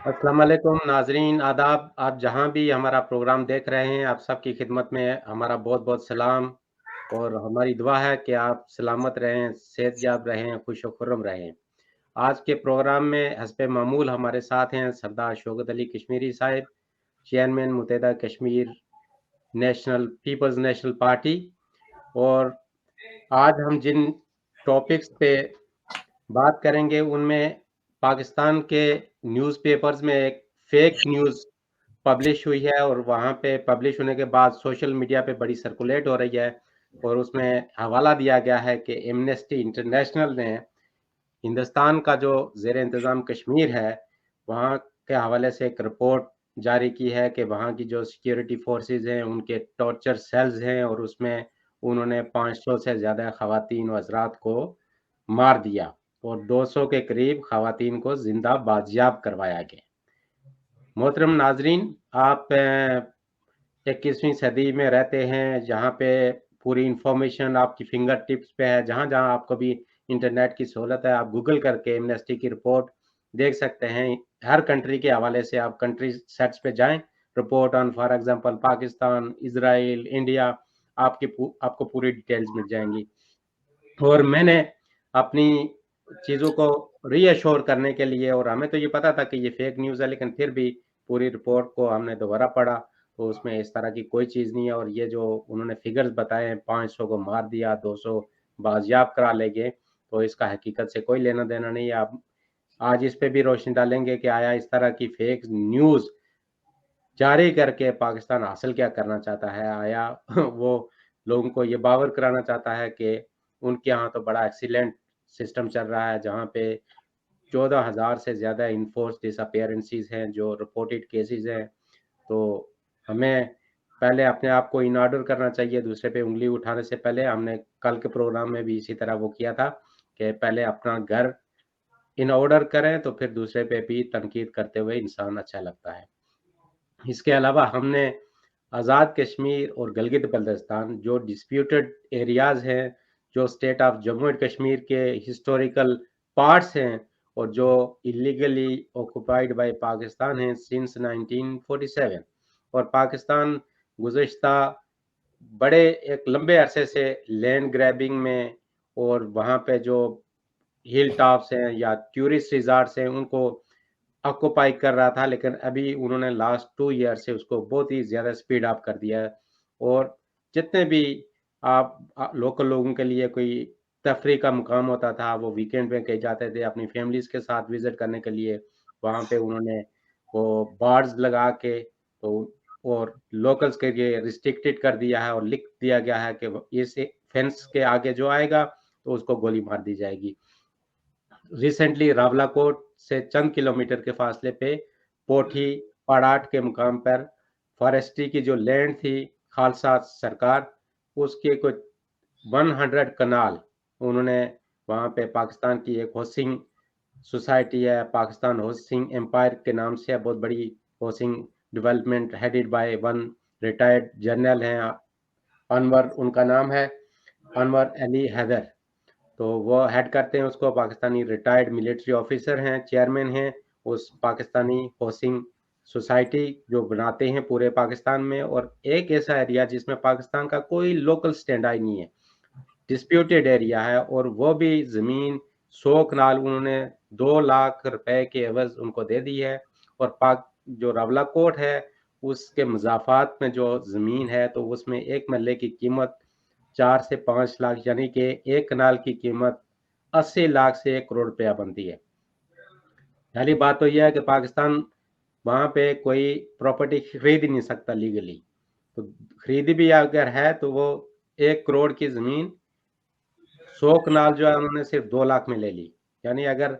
अस्सलाम वालेकुम नाज़रीन, आदाब। आप जहाँ भी हमारा प्रोग्राम देख रहे हैं, आप सबकी खिदमत में हमारा बहुत-बहुत सलाम और हमारी दुआ है कि आप सलामत रहें, सेहतयाब रहें, खुश व खुर्रम रहें। आज के प्रोग्राम में हस्बे मामूल हमारे साथ हैं Sardar Shaukat Ali Kashmiri Sahib, chairman Muttahida Kashmir people's national party. और आज हम जिन टॉपिक्स पे बात करेंगे उनमें पाकिस्तान के न्यूज़पेपर्स में एक फेक न्यूज़ पब्लिश हुई है और वहाँ पे पब्लिश होने के बाद सोशल मीडिया पे बड़ी सर्कुलेट हो रही है और उसमें हवाला दिया गया है कि एमनेस्टी इंटरनेशनल ने हिंदुस्तान का जो ज़ेर इंतज़ाम कश्मीर है, वहाँ के हवाले से एक रिपोर्ट जारी की है कि वहाँ की जो सिक्योरिटी फोर्सेज़ हैं, उनके टॉर्चर सेल्स हैं और उसमें उन्होंने 500 से ज़्यादा ख़वातीन व हज़रात को मार दिया और 200 के करीब ख़वातीन को ज़िंदा बाजियाब करवाया गया। मोहतरम नाज़रीन, आप 21वीं सदी में रहते हैं, जहाँ पे पूरी इन्फॉर्मेशन आपकी फिंगर टिप्स पे है। जहाँ-जहाँ आपको भी इंटरनेट की सहूलत है, आप गूगल करके एमनेस्टी की रिपोर्ट देख सकते हैं। हर कंट्री के हवाले से आप कंट्री सेट्स पे जाएँ, report on for example Pakistan, Israel, India, आपको पूरी डिटेल्स मिल जाएँगी। और मैंने अपनी चीज़ों को रीअश्योर करने के लिए, और हमें तो ये पता था कि ये फेक न्यूज़ है, लेकिन फिर भी पूरी रिपोर्ट को हमने दोबारा पढ़ा, तो उसमें इस तरह की कोई चीज़ नहीं है और ये जो उन्होंने फिगर्स बताए हैं, 500 को मार दिया, 200 बाजियाब करा ले गए, तो इसका हकीकत से कोई लेना-देना नहीं है। आप आज इस पे भी रोशनी डालेंगे कि आया इस तरह की फेक न्यूज़ जारी करके पाकिस्तान हासिल क्या करना चाहता है? आया वो लोगों को ये बावर कराना चाहता है कि उनके यहाँ तो बड़ा एक्सीलेंट सिस्टम चल रहा है, जहाँ पे 14,000 से ज़्यादा इन्फोर्स्ड डिसअपीयरेंसेस हैं, जो रिपोर्टेड केसेज़ हैं। तो हमें पहले अपने आप को इन ऑर्डर करना चाहिए, दूसरे पे उँगली उठाने से पहले। हमने कल के प्रोग्राम में भी इसी तरह वो किया था कि पहले अपना घर इन ऑर्डर करें, तो फिर दूसरे पे भी तनकीद करते हुए इंसान अच्छा लगता है। इसके अलावा हमने आज़ाद कश्मीर और गिलगित-बल्तिस्तान जो डिस्प्यूटेड एरियाज़ हैं, जो state of Jammu and Kashmir के हिस्टोरिकल पार्ट्स हैं और जो इल्लीगली ऑक्युपाइड बाय पाकिस्तान हैं सिंस 1947, और पाकिस्तान गुज़िश्ता बड़े एक लंबे अरसे से लैंड ग्रैबिंग में और वहाँ पे जो हिल टॉप्स हैं या टूरिस्ट रिज़ॉर्ट्स हैं, उनको ऑक्यूपाई कर रहा था, लेकिन अभी उन्होंने लास्ट 2 ईयर से उसको बहुत ही ज़्यादा स्पीड अप कर दिया है। और जितने भी लोकल लोगों के लिए कोई तफरीह का मुकाम होता था, वो वीकेंड पे कहीं जाते थे अपनी फैमिलीज़ के साथ विज़िट करने के लिए, वहाँ पे उन्होंने वो बार्स लगा के तो और लोकल्स के लिए रिस्ट्रिक्टेड कर दिया है और लिख दिया गया है कि व इस फेंस के आगे जो आएगा, तो उसको गोली मार दी जाएगी। रिसेंटली रावलाकोट से चंद किलोमीटर के फासले पे पोठी पड़ाट के मुकाम पर फॉरेस्ट्री की जो लैंड थी, खालसा सरकार, उसके कुछ 100 कनाल उन्होंने वहाँ पे पाकिस्तान की एक हाउसिंग सोसाइटी है, पाकिस्तान हाउसिंग एम्पायर के नाम से है, बहुत बड़ी housing development headed by one retired general हैं, अनवर उनका नाम है, अनवर अली हैदर। तो वो हेड करते हैं उसको, पाकिस्तानी रिटायर्ड मिलिट्री ऑफिसर हैं, चेयरमैन हैं उस पाकिस्तानी हाउसिंग सोसाइटी जो बनाते हैं पूरे पाकिस्तान में। और एक ऐसा एरिया जिसमें पाकिस्तान का कोई लोकल स्टैंड आई नहीं है, डिस्प्यूटेड एरिया है, और वो भी ज़मीन 100 कनाल उन्होंने 2 लाख रुपए के एवज़ उनको दे दी है। और पाक जो रावलाकोट है, उसके मज़ाफ़ात में जो ज़मीन है, तो उसमें 1 मरले की कीमत 4 से 5 लाख, यानी कि 1 कनाल की कीमत 80 लाख से 1 करोड़ रुपया बनती है। पहली बात तो ये है कि पाकिस्तान वहाँ पे कोई प्रॉपर्टी खरीद ही नहीं सकता लीगली। तो खरीदी भी अगर है तो वो 1 करोड़ की ज़मीन 100 कनाल जो है उन्होंने सिर्फ़ 2 लाख में ले ली। यानी अगर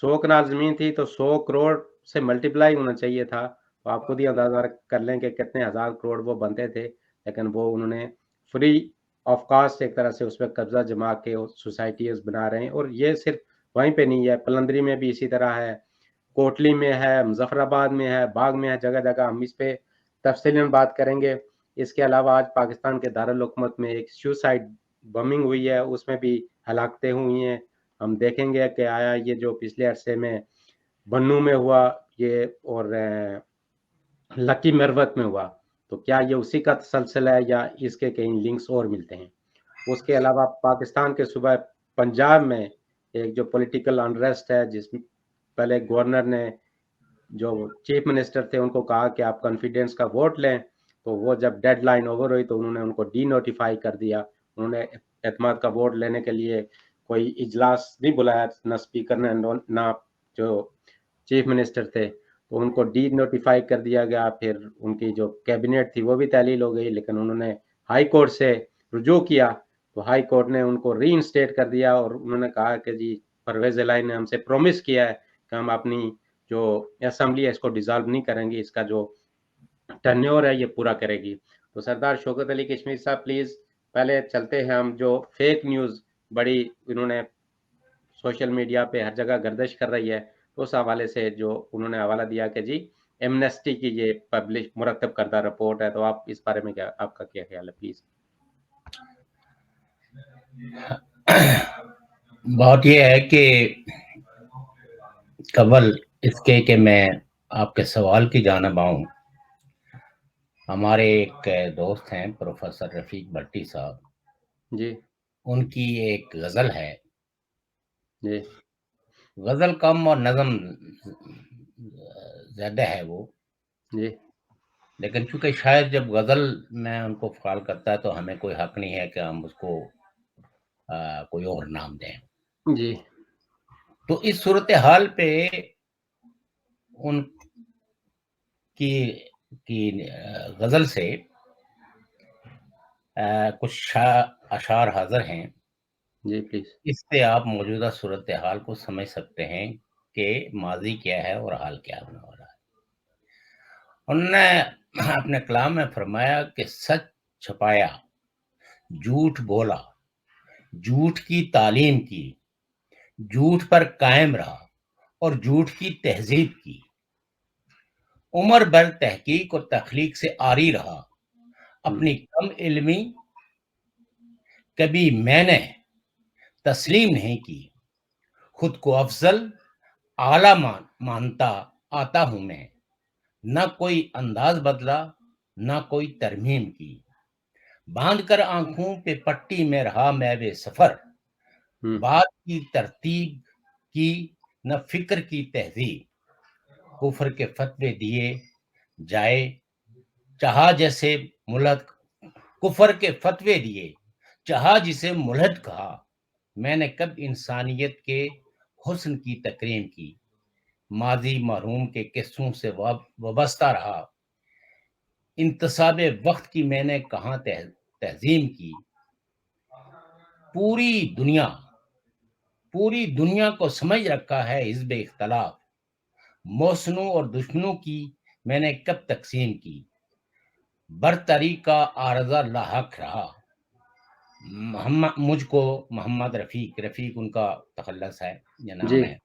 100 कनाल ज़मीन थी तो 100 करोड़ से मल्टीप्लाई होना चाहिए था। तो आप खुद ही अंदाज़ा कर लें कि कितने हज़ार करोड़ वो बनते थे। लेकिन वो उन्होंने फ्री ऑफ कॉस्ट एक तरह से उस पे कब्ज़ा जमा के सोसाइटीज़ बना रहे हैं। और ये सिर्फ़ वहीं पे नहीं है, पलंदरी में भी इसी तरह है, कोटली में है, मुज़फ़्फ़राबाद में है, बाग में है, जगह-जगह हम इस पे तफ़सीलन बात करेंगे। इसके अलावा आज पाकिस्तान के दारुल हुकूमत में एक सुसाइड बमिंग हुई है, उसमें भी हलाकतें हुई हैं। हम देखेंगे कि आया ये जो पिछले अरसे में बन्नू में हुआ, ये और लकी मेरवत में हुआ, तो क्या ये उसी का तसलसल है या इसके कहीं लिंक्स और मिलते हैं? उसके अलावा पाकिस्तान के सूबा पंजाब में एक जो पॉलिटिकल अनरेस्ट है, जिसमें पहले गवर्नर ने जो चीफ मिनिस्टर थे उनको कहा कि आप कॉन्फिडेंस का वोट लें, तो वो जब डेडलाइन ओवर हुई तो उन्होंने उनको डी नोटिफाई कर दिया। उन्होंने एतमाद का वोट लेने के लिए कोई इजलास नहीं बुलाया, ना स्पीकर ने ना जो चीफ मिनिस्टर थे, तो उनको डी नोटिफाई कर दिया गया। फिर उनकी जो कैबिनेट थी वो भी तहलील हो गई, लेकिन उन्होंने हाई कोर्ट से रुजू किया, तो हाई कोर्ट ने उनको रीइंस्टेट कर दिया और उन्होंने कहा कि जी परवेज इलाही ने हमसे प्रॉमिस किया है कि हम अपनी जो असेंबली है इसको डिसॉल्व नहीं करेंगे, इसका जो टर्न्योर है ये पूरा करेगी। तो सरदार शौकत अली कश्मीर साहब प्लीज पहले चलते हैं हम, जो फेक न्यूज बड़ी इन्होंने सोशल मीडिया पे हर जगह गर्दिश कर रही है, तो उस हवाले से जो उन्होंने हवाला दिया कि जी एमनेस्टी की ये पब्लिश मुरतब करदा रिपोर्ट है, तो आप इस बारे में क्या, आपका क्या ख्याल है प्लीज? बात यह है कि कबल इसके कि मैं आपके सवाल की जानब आऊं, हमारे एक दोस्त हैं प्रोफेसर रफीक भट्टी साहब, जी उनकी एक गजल है। जी गजल कम और नज़म ज्यादा है वो, जी लेकिन चूंकि शायद जब गजल में उनको ख्याल करता है तो हमें कोई हक नहीं है कि हम उसको कोई और नाम दें। जी तो इस सूरत हाल पे उनकी गजल से कुछ अशार हाजिर हैं। जी प्लीज। इससे आप मौजूदा सूरत हाल को समझ सकते हैं कि माजी क्या है और हाल क्या होने वाला है। उन्होंने अपने कलाम में फरमाया कि सच छुपाया, झूठ बोला, झूठ की तालीम की, झूठ पर कायम रहा और झूठ की तहजीब की, उम्र भर तहकीक और तखलीक से आरी रहा, अपनी कम इल्मी कभी मैंने तस्लीम नहीं की, खुद को अफजल आला मानता आता हूं मैं, न कोई अंदाज बदला न कोई तरमीम की, बांध कर आंखों पे पट्टी में रहा मैं वे सफर, बात की तरतीब की न फिक्र की तहजीब, कुफर के फतवे दिए जाए चाहा जैसे मुल्हद, कुफर के फतवे दिए चाहा जिसे मुल्हद कहा, मैंने कब इंसानियत के हुस्न की तकरीम की, माजी मरहूम के किस्सों से वाबस्ता रहा, इंतसाबे वक्त की मैंने कहाँ तहजीम की, पूरी दुनिया को समझ रखा है हिज़्ब इख्तलाफ, मौसनों और दुश्मनों की मैंने कब तकसीम की, बरतरी का आरजा लाहक रहा, मुझको मोहम्मद रफीक उनका तखल्लुस है या जी नाम है,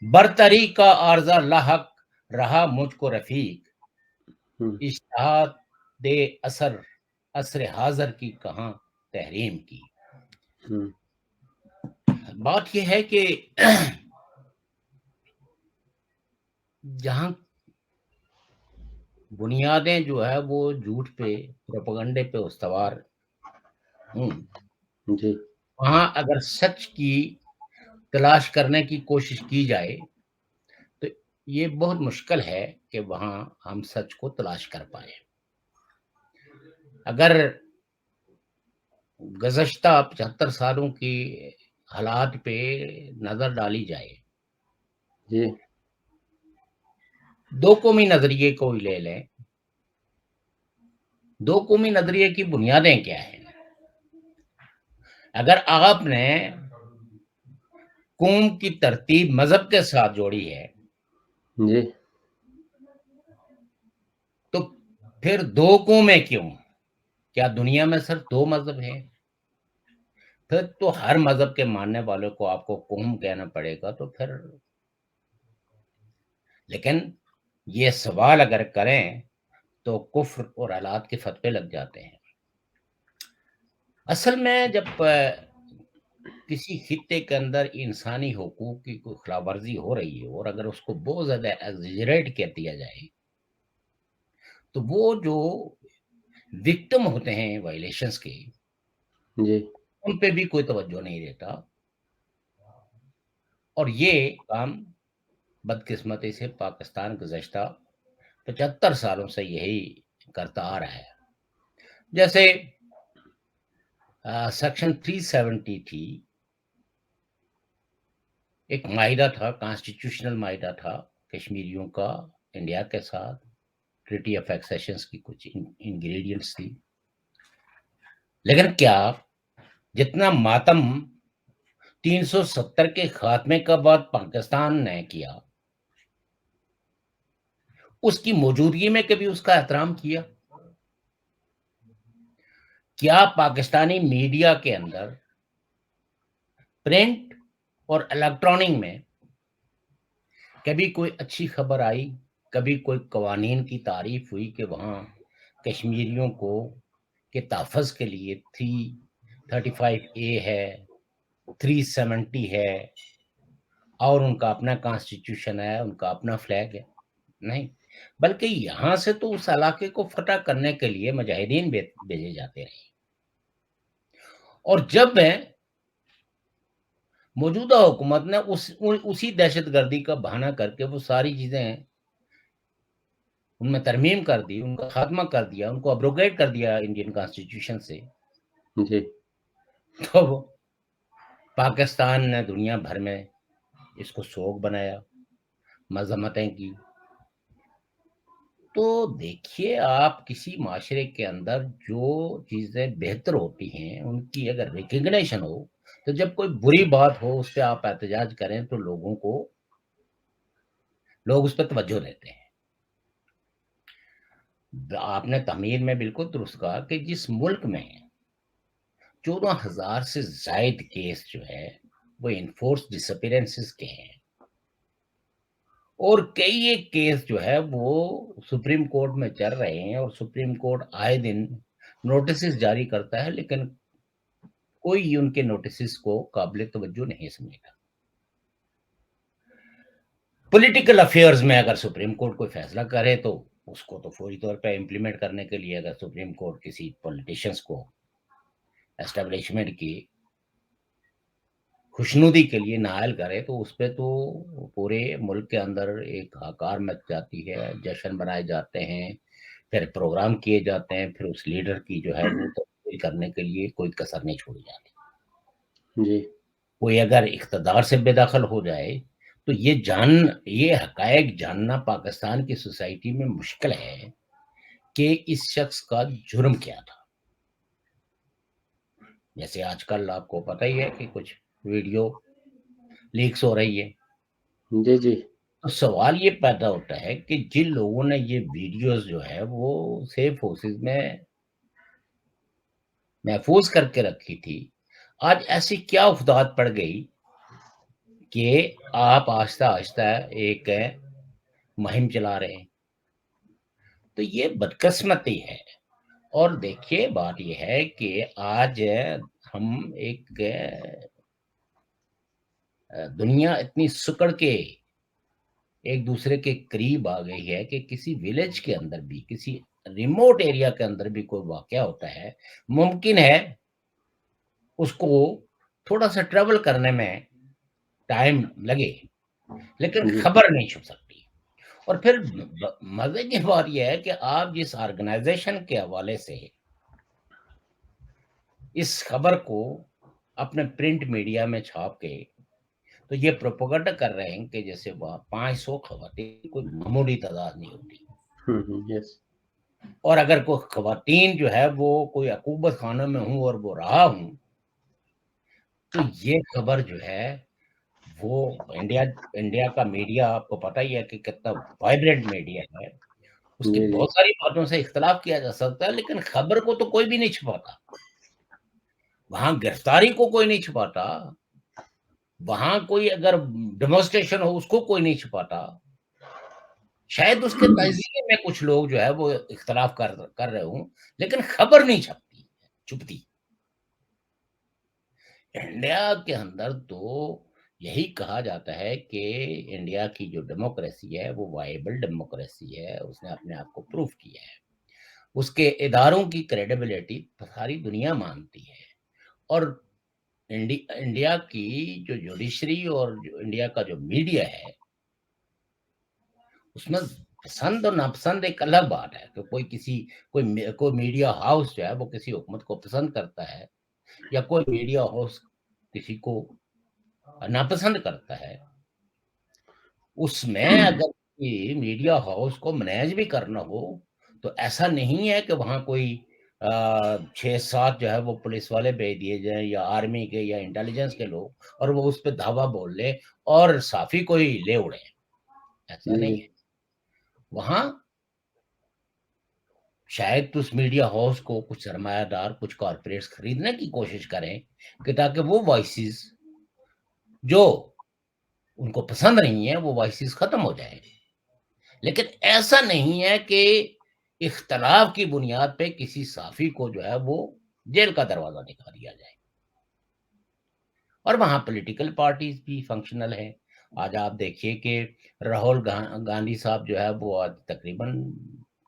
बरतरी का आरजा लाहक रहा मुझको रफीक, इश्तिहाद दे असर हाजर की कहां तहरीम की। बात यह है कि जहां बुनियादें जो है वो झूठ पे, प्रोपेगेंडे पे उस्तवार जी वहां अगर सच की तलाश करने की कोशिश की जाए तो ये बहुत मुश्किल है कि वहां हम सच को तलाश कर पाए। अगर गुज़श्ता 75 सालों की हालात पे नजर डाली जाए, जी दो कौमी नजरिए को ही ले लें, दो कौमी नजरिए की बुनियादें क्या है? अगर आपने कौम की तरतीब मजहब के साथ जोड़ी है जी तो फिर दो कौमें क्यों? क्या दुनिया में सिर्फ दो मजहब हैं? फिर तो हर मजहब के मानने वालों को आपको कौम कहना पड़ेगा। तो फिर लेकिन ये सवाल अगर करें तो कुफ्र और हालात के फतवे लग जाते हैं। असल में जब किसी खित्ते के अंदर इंसानी हुकूक की कोई खिलाफवर्जी हो रही है और अगर उसको बहुत ज्यादा एग्जैजरेट कर दिया जाए, तो वो जो विक्टिम होते हैं वायलेशंस के, जी, उन पे भी कोई तवज्जो नहीं देता। और ये काम बदकिस्मती से पाकिस्तान गुज़श्ता 75 सालों से यही करता आ रहा है। जैसे सेक्शन 370 थी, एक माहिदा था, कॉन्स्टिट्यूशनल माहिदा था कश्मीरियों का इंडिया के साथ, ट्रीटी ऑफ एक्सेशंस की कुछ इंग्रेडिएंट्स थी। लेकिन क्या जितना मातम 370 के खात्मे का बाद पाकिस्तान ने किया, उसकी मौजूदगी में कभी उसका एहतराम किया? क्या पाकिस्तानी मीडिया के अंदर प्रिंट और इलेक्ट्रॉनिक में कभी कोई अच्छी खबर आई, कभी कोई कवानीन की तारीफ हुई कि वहां कश्मीरियों को के तहफ़्फ़ुज़ के लिए 335A है, 370 है और उनका अपना कॉन्स्टिट्यूशन है, उनका अपना फ्लैग है? नहीं, बल्कि यहाँ से तो उस इलाके को फतह करने के लिए मुजाहिदीन भेजे जाते रहे। और जब मौजूदा हुकूमत ने उसी दहशतगर्दी का बहाना करके वो सारी चीजें उनमें तरमीम कर दी, उनका खात्मा कर दिया, उनको अब्रोगेट कर दिया इंडियन कॉन्स्टिट्यूशन से, जी, तो पाकिस्तान ने दुनिया भर में इसको शोक बनाया, मजम्मतें की। तो देखिए, आप किसी माशरे के अंदर जो चीजें बेहतर होती हैं उनकी अगर रिकग्निशन हो, तो जब कोई बुरी बात हो उस पर आप एहतजाज करें तो लोग उस पर तवज्जो देते हैं। आपने तमीर में बिल्कुल दुरुस्त कहा कि जिस मुल्क में 14,000 से जायद केस जो है वो इनफोर्स डिसअपीयरेंसेस के हैं और कई एक केस जो है वो सुप्रीम कोर्ट में चल रहे हैं और सुप्रीम कोर्ट आए दिन नोटिस जारी करता है, लेकिन कोई उनके नोटिस को काबिल तवज्जो नहीं समझेगा। पॉलिटिकल अफेयर्स में अगर सुप्रीम कोर्ट कोई फैसला करे तो उसको तो फौरी तौर पे इम्प्लीमेंट करने के लिए अगर सुप्रीम कोर्ट किसी पॉलिटिशियंस को एस्टेब्लिशमेंट की खुशनुदी के लिए नायल करे तो उस पे तो पूरे मुल्क के अंदर एक हाकार मच जाती है, जश्न मनाए जाते हैं, फिर प्रोग्राम किए जाते हैं, फिर उस लीडर की जो है वो तब्दील करने के लिए कोई कसर नहीं छोड़ी जाती। जी, कोई अगर इक़्तिदार से बेदखल हो जाए तो ये हकायक जानना पाकिस्तान की सोसाइटी में मुश्किल है कि इस शख्स का जुर्म क्या था। जैसे आजकल आपको पता ही है कि कुछ वीडियो लीक्स हो रही है, जी, जी, तो सवाल ये पैदा होता है कि जिन लोगों ने ये वीडियोस जो है वो सेफ फोर्सेस में महफूज करके रखी थी, आज ऐसी क्या उफदात पड़ गई कि आप आहिस्ता आहिस्ता एक मुहिम चला रहे हैं? तो ये बदकिस्मती है। और देखिए, बात ये है कि आज हम एक दुनिया इतनी सिकुड़ के एक दूसरे के करीब आ गई है कि किसी विलेज के अंदर भी, किसी रिमोट एरिया के अंदर भी कोई वाकया होता है, मुमकिन है उसको थोड़ा सा ट्रेवल करने में टाइम लगे, लेकिन जी, खबर नहीं छुप सकती। और फिर मजे की बात यह है कि आप जिस ऑर्गेनाइजेशन के हवाले से इस खबर को अपने प्रिंट मीडिया में छाप के तो ये प्रोपेगेंडा कर रहे हैं कि जैसे वह 500 खवातीन कोई मामूली तादाद नहीं होती, यस, और अगर कोई खवातीन जो है वो कोई अकूबत खाना में हूँ और वो रहा हूँ, तो ये खबर जो है वो इंडिया इंडिया का मीडिया आपको पता ही है कि कितना वाइब्रेंट मीडिया है। उसकी जी, जी, बहुत सारी बातों से इख्तलाफ किया जा सकता है, लेकिन खबर को तो कोई भी नहीं छुपाता। वहां गिरफ्तारी को कोई नहीं छुपाता, वहां कोई अगर डेमोन्स्ट्रेशन हो उसको कोई नहीं छुपाता। शायद उसके नजरिए में कुछ लोग जो है वो इख्तलाफ कर रहे हों, लेकिन खबर नहीं छुपती। इंडिया के अंदर तो यही कहा जाता है कि इंडिया की जो डेमोक्रेसी है वो वाइबल डेमोक्रेसी है, उसने अपने आप को प्रूव किया है, उसके इदारों की क्रेडिबिलिटी सारी दुनिया मानती है। और इंडिया की जो जुडिशरी और जो इंडिया का जो मीडिया है, उसमें पसंद और नापसंद एक अलग बात है। तो कोई मीडिया हाउस जो है वो किसी हुकूमत को पसंद करता है, या कोई मीडिया हाउस किसी को नापसंद करता है। उसमें अगर मीडिया हाउस को मैनेज भी करना हो तो ऐसा नहीं है कि वहां कोई 6-7 जो है वो पुलिस वाले भेज दिए जाए, या आर्मी के या इंटेलिजेंस के लोग, और वो उस पर धावा बोल ले और साफी कोई ले उड़े। ऐसा नहीं है। वहां शायद तो उस मीडिया हाउस को कुछ सरमायादार, कुछ कॉर्पोरेट्स खरीदने की कोशिश करें कि ताकि वो वॉइसेस जो उनको पसंद नहीं है वो वॉइसेस खत्म हो जाए। लेकिन ऐसा नहीं है कि इख्तलाफ की बुनियाद पे किसी साफी को जो है वो जेल का दरवाजा दिखा दिया जाए। और वहां पॉलिटिकल पार्टीज भी फंक्शनल है। आज आप देखिए कि राहुल गांधी साहब जो है वो आज तकरीबन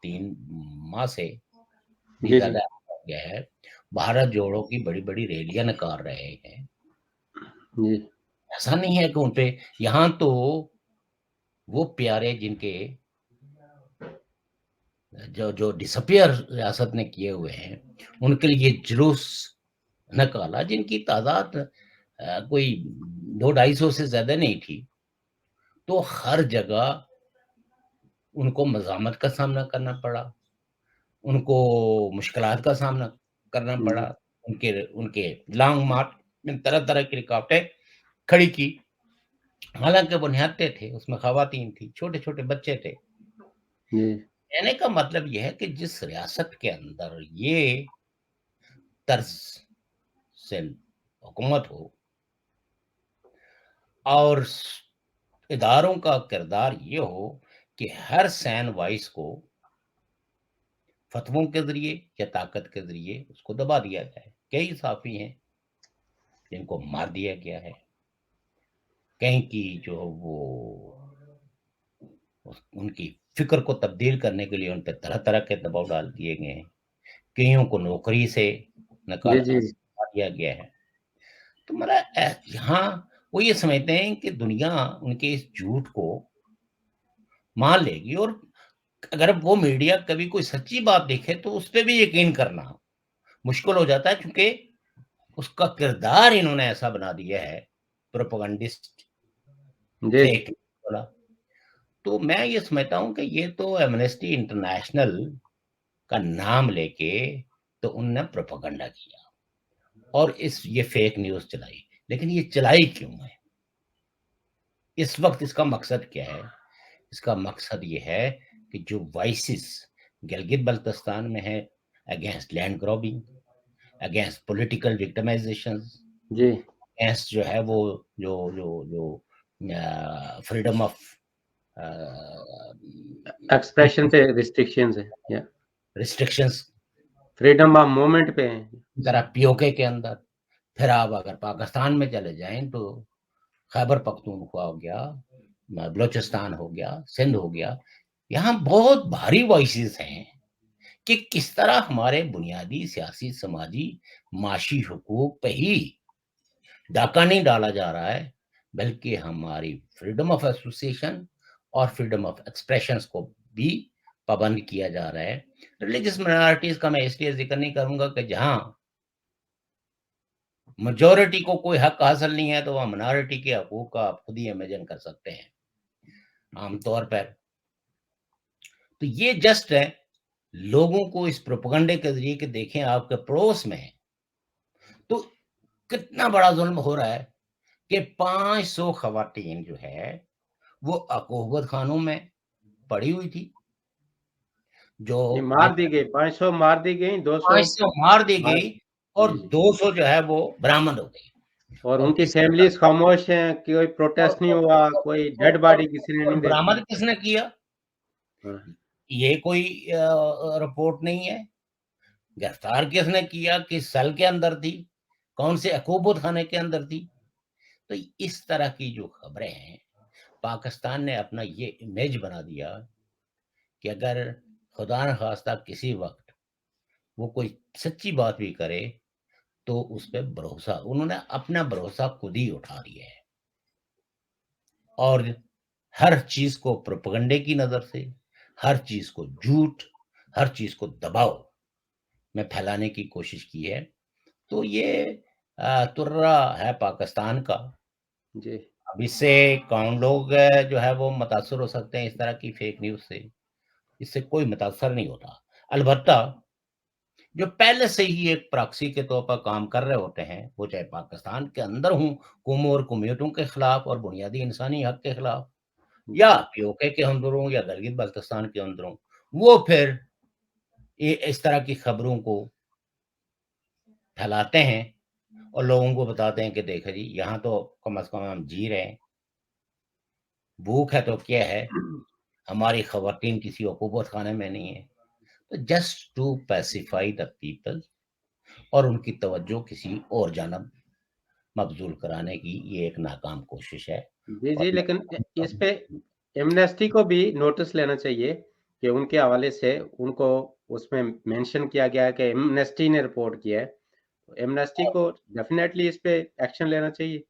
3 माह से भी जी जी ज्यादा हो गया है, भारत जोड़ो की बड़ी बड़ी रैलियां निकाल रहे हैं। जी ऐसा नहीं है कि उनपे, यहाँ तो वो प्यारे जिनके जो जो डिसअपियर रियासत ने किए हुए हैं, उनके लिए जुलूस निकाला जिनकी तादाद कोई 200-250 से ज्यादा नहीं थी। तो हर जगह उनको मज़ामत का सामना करना पड़ा, उनको मुश्किलात का सामना करना पड़ा, जी उनके उनके लॉन्ग मार्च में तरह तरह की रुकावटें खड़ी की। हालांकि वो निहत्थे थे, उसमें खवातीन थी, छोटे छोटे बच्चे थे। जी कहने का मतलब यह है कि जिस रियासत के अंदर ये तर्ज से हुकूमत हो और इदारों का किरदार ये हो कि हर सैन वॉइस को फतवों के जरिए या ताकत के जरिए उसको दबा दिया जाए। कई साफी हैं जिनको मार दिया गया है, कहीं की जो वो उनकी फिक्र को तब्दील करने के लिए उन पर तरह तरह के दबाव डाल दिए गए हैं, कईयों को नौकरी से जी निकाल जी दिया गया है। तो मतलब यहाँ वो ये समझते हैं कि दुनिया उनके इस झूठ को मान लेगी, और अगर वो मीडिया कभी कोई सच्ची बात देखे तो उस पर भी यकीन करना मुश्किल हो जाता है, क्योंकि उसका किरदार इन्होंने ऐसा बना दिया है, प्रोपेगेंडिस्ट, जी जी फेक वाला। तो मैं ये समझता हूँ कि ये तो एमनेस्टी इंटरनेशनल का नाम लेके तो उनने प्रोपेगेंडा किया और ये फेक न्यूज चलाई। लेकिन ये चलाई क्यों है? इस वक्त इसका मकसद क्या है? इसका मकसद ये है कि जो वाइसिस गिलगित बल्तिस्तान में है, against land grabbing, against political victimisation, जी अगेंस्ट जो है वो जो जो जो फ्रीडम ऑफ एक्सप्रेशन पे रिस्ट्रिक्शंस है या रिस्ट्रिक्शंस, फ्रीडम ऑफ मूवमेंट पे है। जरा पीओके के अंदर। फिर आप अगर पाकिस्तान में चले जाएं तो खैबर पख्तूनख्वा हो गया, बलोचिस्तान हो गया, सिंध हो गया, यहाँ बहुत भारी वॉइसेस हैं कि किस तरह हमारे बुनियादी सियासी, समाजी, माशी हुकूक पे ही डाका नहीं डाला जा रहा है, बल्कि हमारी फ्रीडम ऑफ एसोसिएशन और फ्रीडम ऑफ एक्सप्रेशन को भी पाबंद किया जा रहा है। रिलीजियस माइनॉरिटीज का मैं इसलिए जिक्र नहीं करूंगा कि जहां मेजोरिटी को कोई हक हासिल नहीं है तो वह माइनॉरिटी के हकूक का आप खुद ही इमेजिन कर सकते हैं आमतौर पर। तो ये जस्ट है लोगों को इस प्रोपेगेंडे के जरिए कि देखें आपके पड़ोस में है तो कितना बड़ा जुल्म हो रहा है, कि 500 खवातीन जो है वो अकोहबत खानों में पड़ी हुई थी, जो ये मार दी गई, 500 मार दी गई, 200 500 मार दी मार। गई और जी जी 200 जो है वो बरामद हो गई। और और उनकी किसी फैमिलीज खामोश हैं, कोई प्रोटेस्ट नहीं हुआ, कोई डेड बॉडी किसी ने और नहीं देखी। बरामद किसने किया? हाँ, ये कोई रिपोर्ट नहीं है। गिरफ्तार किसने किया, किस सेल के अंदर थी, कौन से अकोबोत खाने के अंदर थी। तो इस तरह की जो खबरें हैं, पाकिस्तान ने अपना ये इमेज बना दिया कि अगर खुदा न खास्ता किसी वक्त वो कोई सच्ची बात भी करे तो उस पर भरोसा, उन्होंने अपना भरोसा खुद ही उठा लिया है और हर चीज को प्रोपेगेंडे की नजर से, हर चीज को झूठ, हर चीज को दबाव में फैलाने की कोशिश की है। तो ये तुर्रा है पाकिस्तान का। जी अब इससे कौन लोग जो है वो मुतासर हो सकते हैं इस तरह की फेक न्यूज से, इससे कोई मुतासर नहीं होता। अलबत्ता जो पहले से ही एक प्रॉक्सी के तौर पर काम कर रहे होते हैं, वो चाहे पाकिस्तान के अंदर हों, कौमों और कम्युनिटियों के खिलाफ और बुनियादी इंसानी हक के खिलाफ, या जी पीओके के अंदर हों या गिलगित बल्तिस्तान के अंदर हों, वो फिर इस तरह की खबरों को फैलाते हैं और लोगों को बताते हैं कि देखो जी, यहाँ तो कम से कम हम जी रहे हैं, भूख है तो क्या है, हमारी खवातीन किसी हुकूमत खाने में नहीं है। तो just to pacify the people और उनकी तवज्जो किसी और जानब मबजूल कराने की ये एक नाकाम कोशिश है। जी और जी, मैं लेकिन समझता इस हूँ, पे एमनेस्टी को भी नोटिस लेना चाहिए कि उनके हवाले से उनको उसमें मेंशन किया गया है कि एमनेस्टी ने रिपोर्ट किया है, तो एमनेस्टी को डेफिनेटली इस पे एक्शन लेना चाहिए।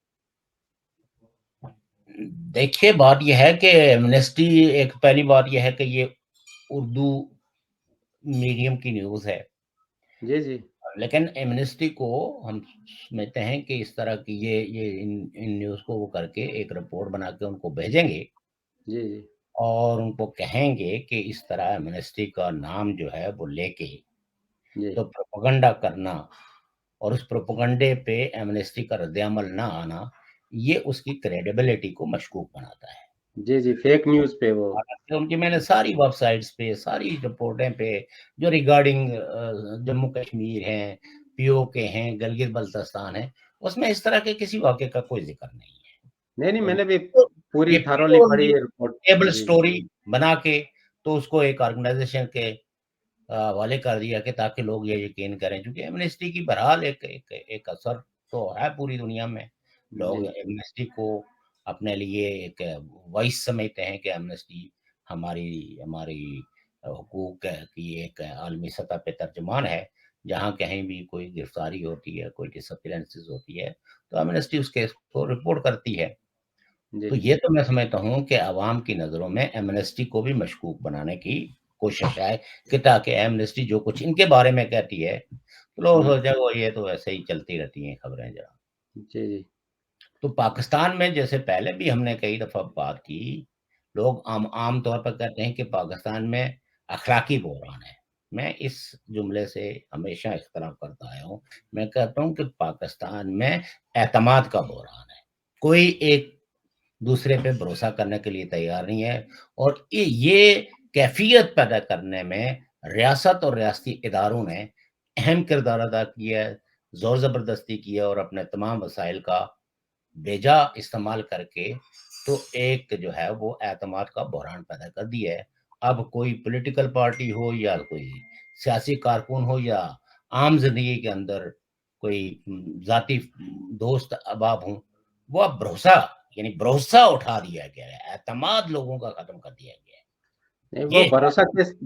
देखिए बात यह है कि एमनेस्टी, एक पहली बात यह है कि ये उर्दू मीडियम की न्यूज़ है, जी जी लेकिन एमनेस्टी को हम समझते हैं कि इस तरह की ये इन न्यूज़ को वो करके एक रिपोर्ट बना के उनको भेजेंगे जी जी और उनको कहेंगे कि इस तरह एमनेस्टी का नाम जो है वो लेके जी तो प्रोपेगेंडा करना और उस प्रोपेगेंडे पे एमनेस्टी का रद्द-ए-अमल ना आना, ये उसकी क्रेडिबिलिटी को मशकूक बनाता है। जी जी, फेक न्यूज़ पे वो। हालाँकि उनकी मैंने सारी वेबसाइट्स पे, सारी रिपोर्टें पे जो रिगार्डिंग जम्मू कश्मीर हैं, पीओके हैं, गिलगित-बल्तिस्तान है, उसमें इस तरह के किसी वाक़ये का कोई ज़िक्र नहीं है। नहीं नहीं, तो मैंने भी तो पूरी ये थॉरोली पढ़ी प्योरली है रिपोर्ट। टेबल जी स्टोरी बना के तो उसको एक ऑर्गेनाइज़ेशन के हवाले कर दिया कि ताकि लोग ये यकीन करें, क्योंकि एमनेस्टी की बहरहाल एक एक एक असर तो है पूरी दुनिया में। जी लोग एमनेस्टी को अपने लिए एक वॉइस समझते हैं कि एमनेस्टी हमारी हमारी हुकूक की एक आलमी सतह पे तर्जुमान है। जहाँ कहीं भी कोई गिरफ्तारी होती है, कोई डिसअपीयरेंसेस होती है, तो एमनेस्टी उस केस को रिपोर्ट करती है। जी तो ये तो मैं समझता हूँ कि अवाम की नज़रों में एमनेस्टी को भी मशकूक बनाने की कोशिश है कि ताकि एमनेस्टी जो कुछ इनके बारे में कहती है, तो लोग हम्म, सोचे वो ये तो ऐसे ही चलती रहती हैं खबरें जरा। जी जी तो पाकिस्तान में जैसे पहले भी हमने कई दफ़ा बात की, लोग आम तौर पर कहते हैं कि पाकिस्तान में अखलाकी बहरान है। मैं इस जुमले से हमेशा इख्तलाफ करता आया हूँ। मैं कहता हूँ कि पाकिस्तान में एतमाद का बहरान है। कोई एक दूसरे पे भरोसा करने के लिए तैयार नहीं है और ये कैफियत पैदा करने में रियासत और रियासती इदारों ने अहम किरदार अदा किया है, ज़ोर ज़बरदस्ती की है और अपने तमाम वसाइल का बेजा इस्तेमाल करके तो एक जो है वो एतमाद का बहरान पैदा कर दिया है। अब कोई पॉलिटिकल पार्टी हो या कोई सियासी कारकुन हो या आम ज़िंदगी के अंदर कोई ज़ाती दोस्त अहबाब हों, वो अब भरोसा उठा दिया गया है, एतमाद लोगों का खत्म कर दिया गया है। नहीं, वो ये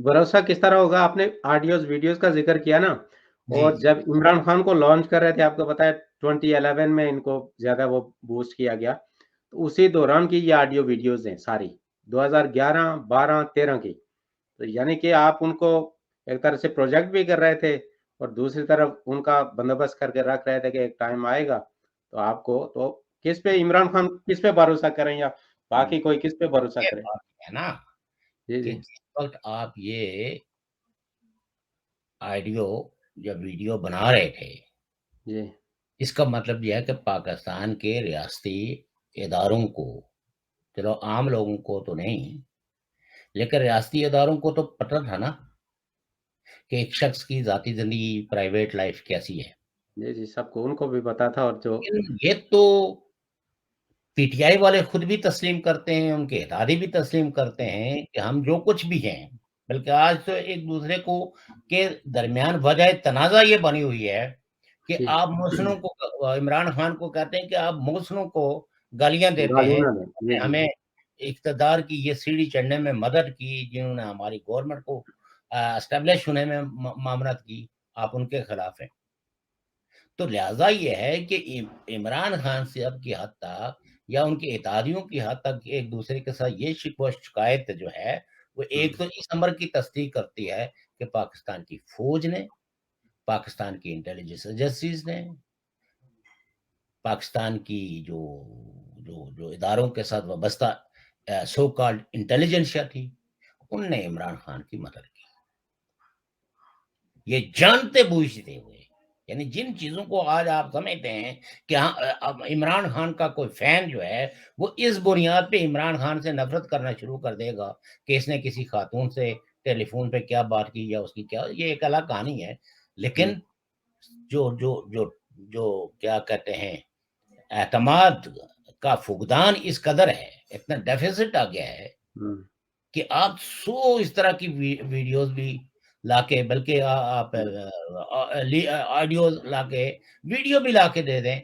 भरोसा किस तरह होगा? आपने ऑडियोज़, वीडियोज़ का ज़िक्र किया ना, जी, और जब इमरान खान को लॉन्च कर रहे थे, आपको पता है 2011 में इनको ज़्यादा वो बूस्ट किया गया। तो उसी दौरान की ये ऑडियो वीडियोज़ हैं सारी, 2011, 12, 13 की। तो यानी कि आप उनको एक तरह से प्रोजेक्ट भी कर रहे थे और दूसरी तरफ उनका बंदोबस्त करके रख रहे थे कि एक टाइम आएगा, तो आपको तो किस पे इमरान खान किस पे भरोसा करें, या बाकी कोई किस पे भरोसा ये करे? बात है ना जी, कि जी। जिस वक़्त आप ये ऑडियो या वीडियो बना रहे थे, जी। इसका मतलब ये है कि पाकिस्तान के रियासती इदारों को, चलो आम लोगों को तो नहीं, लेकिन रियासती इदारों को तो पता था ना कि एक शख्स की ज़ाती ज़िंदगी, प्राइवेट लाइफ़ कैसी है। जी, जी, सबको उनको भी पता था, और जो लेकिन ये तो पीटीआई वाले खुद भी तस्लीम करते हैं, उनके इदारे भी तस्लीम करते हैं कि हम जो कुछ भी हैं, बल्कि आज तो एक-दूसरे को के दरमियान वजह तनाज़ा ये बनी हुई है कि जी, आप मोहसिनों को, इमरान खान को कहते हैं कि आप मोहसिनों को गालियां देते गाली हैं, ना दें। जी, जी, हमें इक़्तिदार की ये सीढ़ी चढ़ने में मदद की, जिन्होंने हमारी गवर्नमेंट को एस्टेब्लिश होने में मामरत की, आप उनके खिलाफ हैं। तो लिहाजा ये है कि इमरान खान साहब की हद तक या उनके इत्तेहादियों की हद तक एक दूसरे के साथ ये शिकवा शिकायत जो है, वो एक तो इस अमर की तस्दीक करती है कि पाकिस्तान की फौज ने, पाकिस्तान की इंटेलिजेंस एजेंसीज ने, पाकिस्तान की जो जो जो इदारों के साथ वाबस्ता सो कॉल्ड इंटेलिजेंसिया थी, उनने इमरान खान की मदद की। ये जानते बूझते हुए, यानी जिन चीजों को आज आप समझते हैं कि हाँ, अब इमरान खान का कोई फैन जो है वो इस बुनियाद पे इमरान खान से नफरत करना शुरू कर देगा कि इसने किसी खातून से टेलीफोन पे क्या बात की या उसकी क्या, ये एक अलग कहानी है। जी, लेकिन जो जो जो जो क्या कहते हैं, एतमाद का फुकदान इस कदर है, इतना डेफिसिट आ गया है हुँ, कि आप 100 इस तरह की वीडियोस भी लाके, बल्कि आप हुँ, ऑडियोज लाके, वीडियो भी लाके दे दें,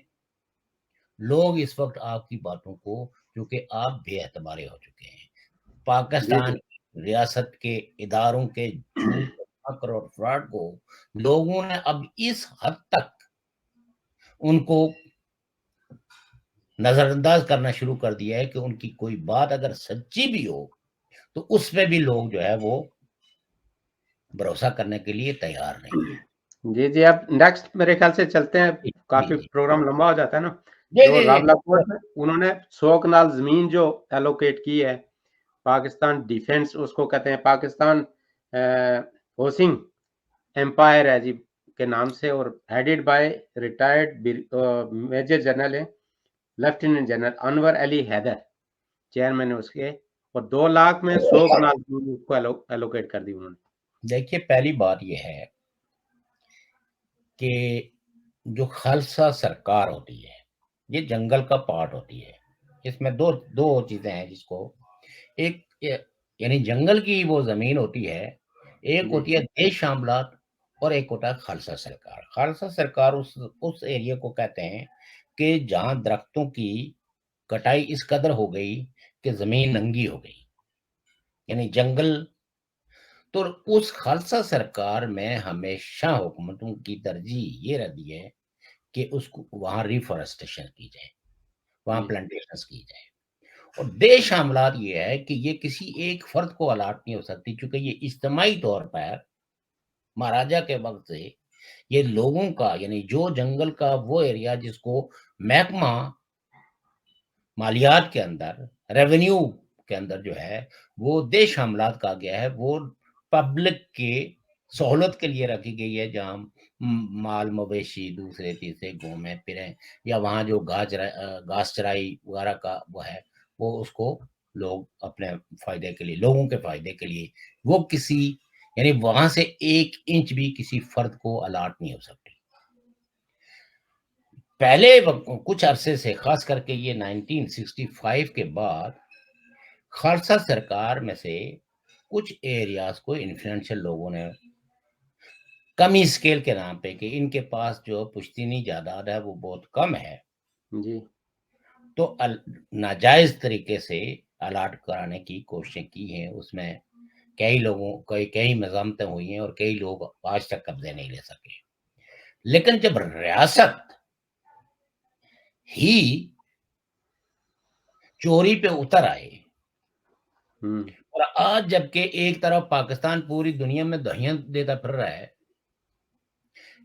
लोग इस वक्त आपकी बातों को, क्योंकि आप बेएतबारे हो चुके हैं, जी, जी, पाकिस्तान रियासत के इदारों के झूठ, फक्र और फ्रॉड को लोगों ने अब इस हद तक उनको नजरअंदाज करना शुरू कर दिया है कि उनकी कोई बात अगर सच्ची भी हो तो उस पे भी लोग जो है वो भरोसा करने के लिए तैयार नहीं है। जी, जी, अब नेक्स्ट मेरे ख़्याल से चलते हैं, जी, जी, काफ़ी जी। प्रोग्राम लंबा हो जाता है ना। जी, जो जी, जी। रावलाकोट में उन्होंने 100 कनाल ज़मीन जो एलोकेट की है, पाकिस्तान डिफेंस उसको कहते हैं, पाकिस्तान हाउसिंग एम्पायर है जी के नाम से, और headed by retired major general है, lieutenant general Anwar Ali Haider, chairman है उसके, और 2 लाख में 100 कनाल ज़मीन उसको एलोकेट कर दी उन्होंने। देखिए, पहली बात ये है कि जो खालसा सरकार होती है, ये जंगल का पार्ट होती है। इसमें दो दो चीज़ें हैं जिसको, एक यानी जंगल की वो ज़मीन होती है, एक जी, होती है देश शामलात और एक होता है खालसा सरकार। खालसा सरकार उस एरिया को कहते हैं कि जहाँ दरख्तों की कटाई इस कदर हो गई कि ज़मीन नंगी हो गई, यानी जंगल। तो उस खालसा सरकार में हमेशा हुकूमतों की तरजीह ये रहती है कि उसको वहाँ रिफॉरेस्टेशन की जाए, वहाँ जी, प्लांटेशंस की जाए। और देश हमलात ये है कि ये किसी एक फर्द को अलाट नहीं हो सकती, क्योंकि ये इज्तमाही तौर पर महाराजा के वक्त से ये लोगों का, यानी जो जंगल का वो एरिया जिसको महकमा मालियात के अंदर, रेवेन्यू के अंदर जो है वो देश हमलात कहा गया है, वो पब्लिक के सहूलत के लिए रखी गई है, जहाँ माल मवेशी दूसरे तीसरे घूमे फिरें, या वहाँ जो घास चराई वगैरह का वो है, वो उसको लोग अपने फायदे के लिए, लोगों के फायदे के लिए, वो किसी, यानी वहां से 1 इंच भी किसी फर्द को अलाट नहीं हो सकती। पहले कुछ अरसे से, खास करके ये 1965 के बाद, खालसा सरकार में से कुछ एरियाज को इन्फ्लुएंशियल लोगों ने कमी स्केल के नाम पे, कि इनके पास जो पुश्तनी जायदाद है वो बहुत कम है, जी, तो नाजायज तरीके से अलाट कराने की कोशिशें की हैं। उसमें कई मज़ामतें हुई हैं और कई लोग आज तक कब्जे नहीं ले सके। लेकिन जब रियासत ही चोरी पे उतर आए, हुँ, और आज जबकि एक तरफ पाकिस्तान पूरी दुनिया में दहियां देता फिर रहा है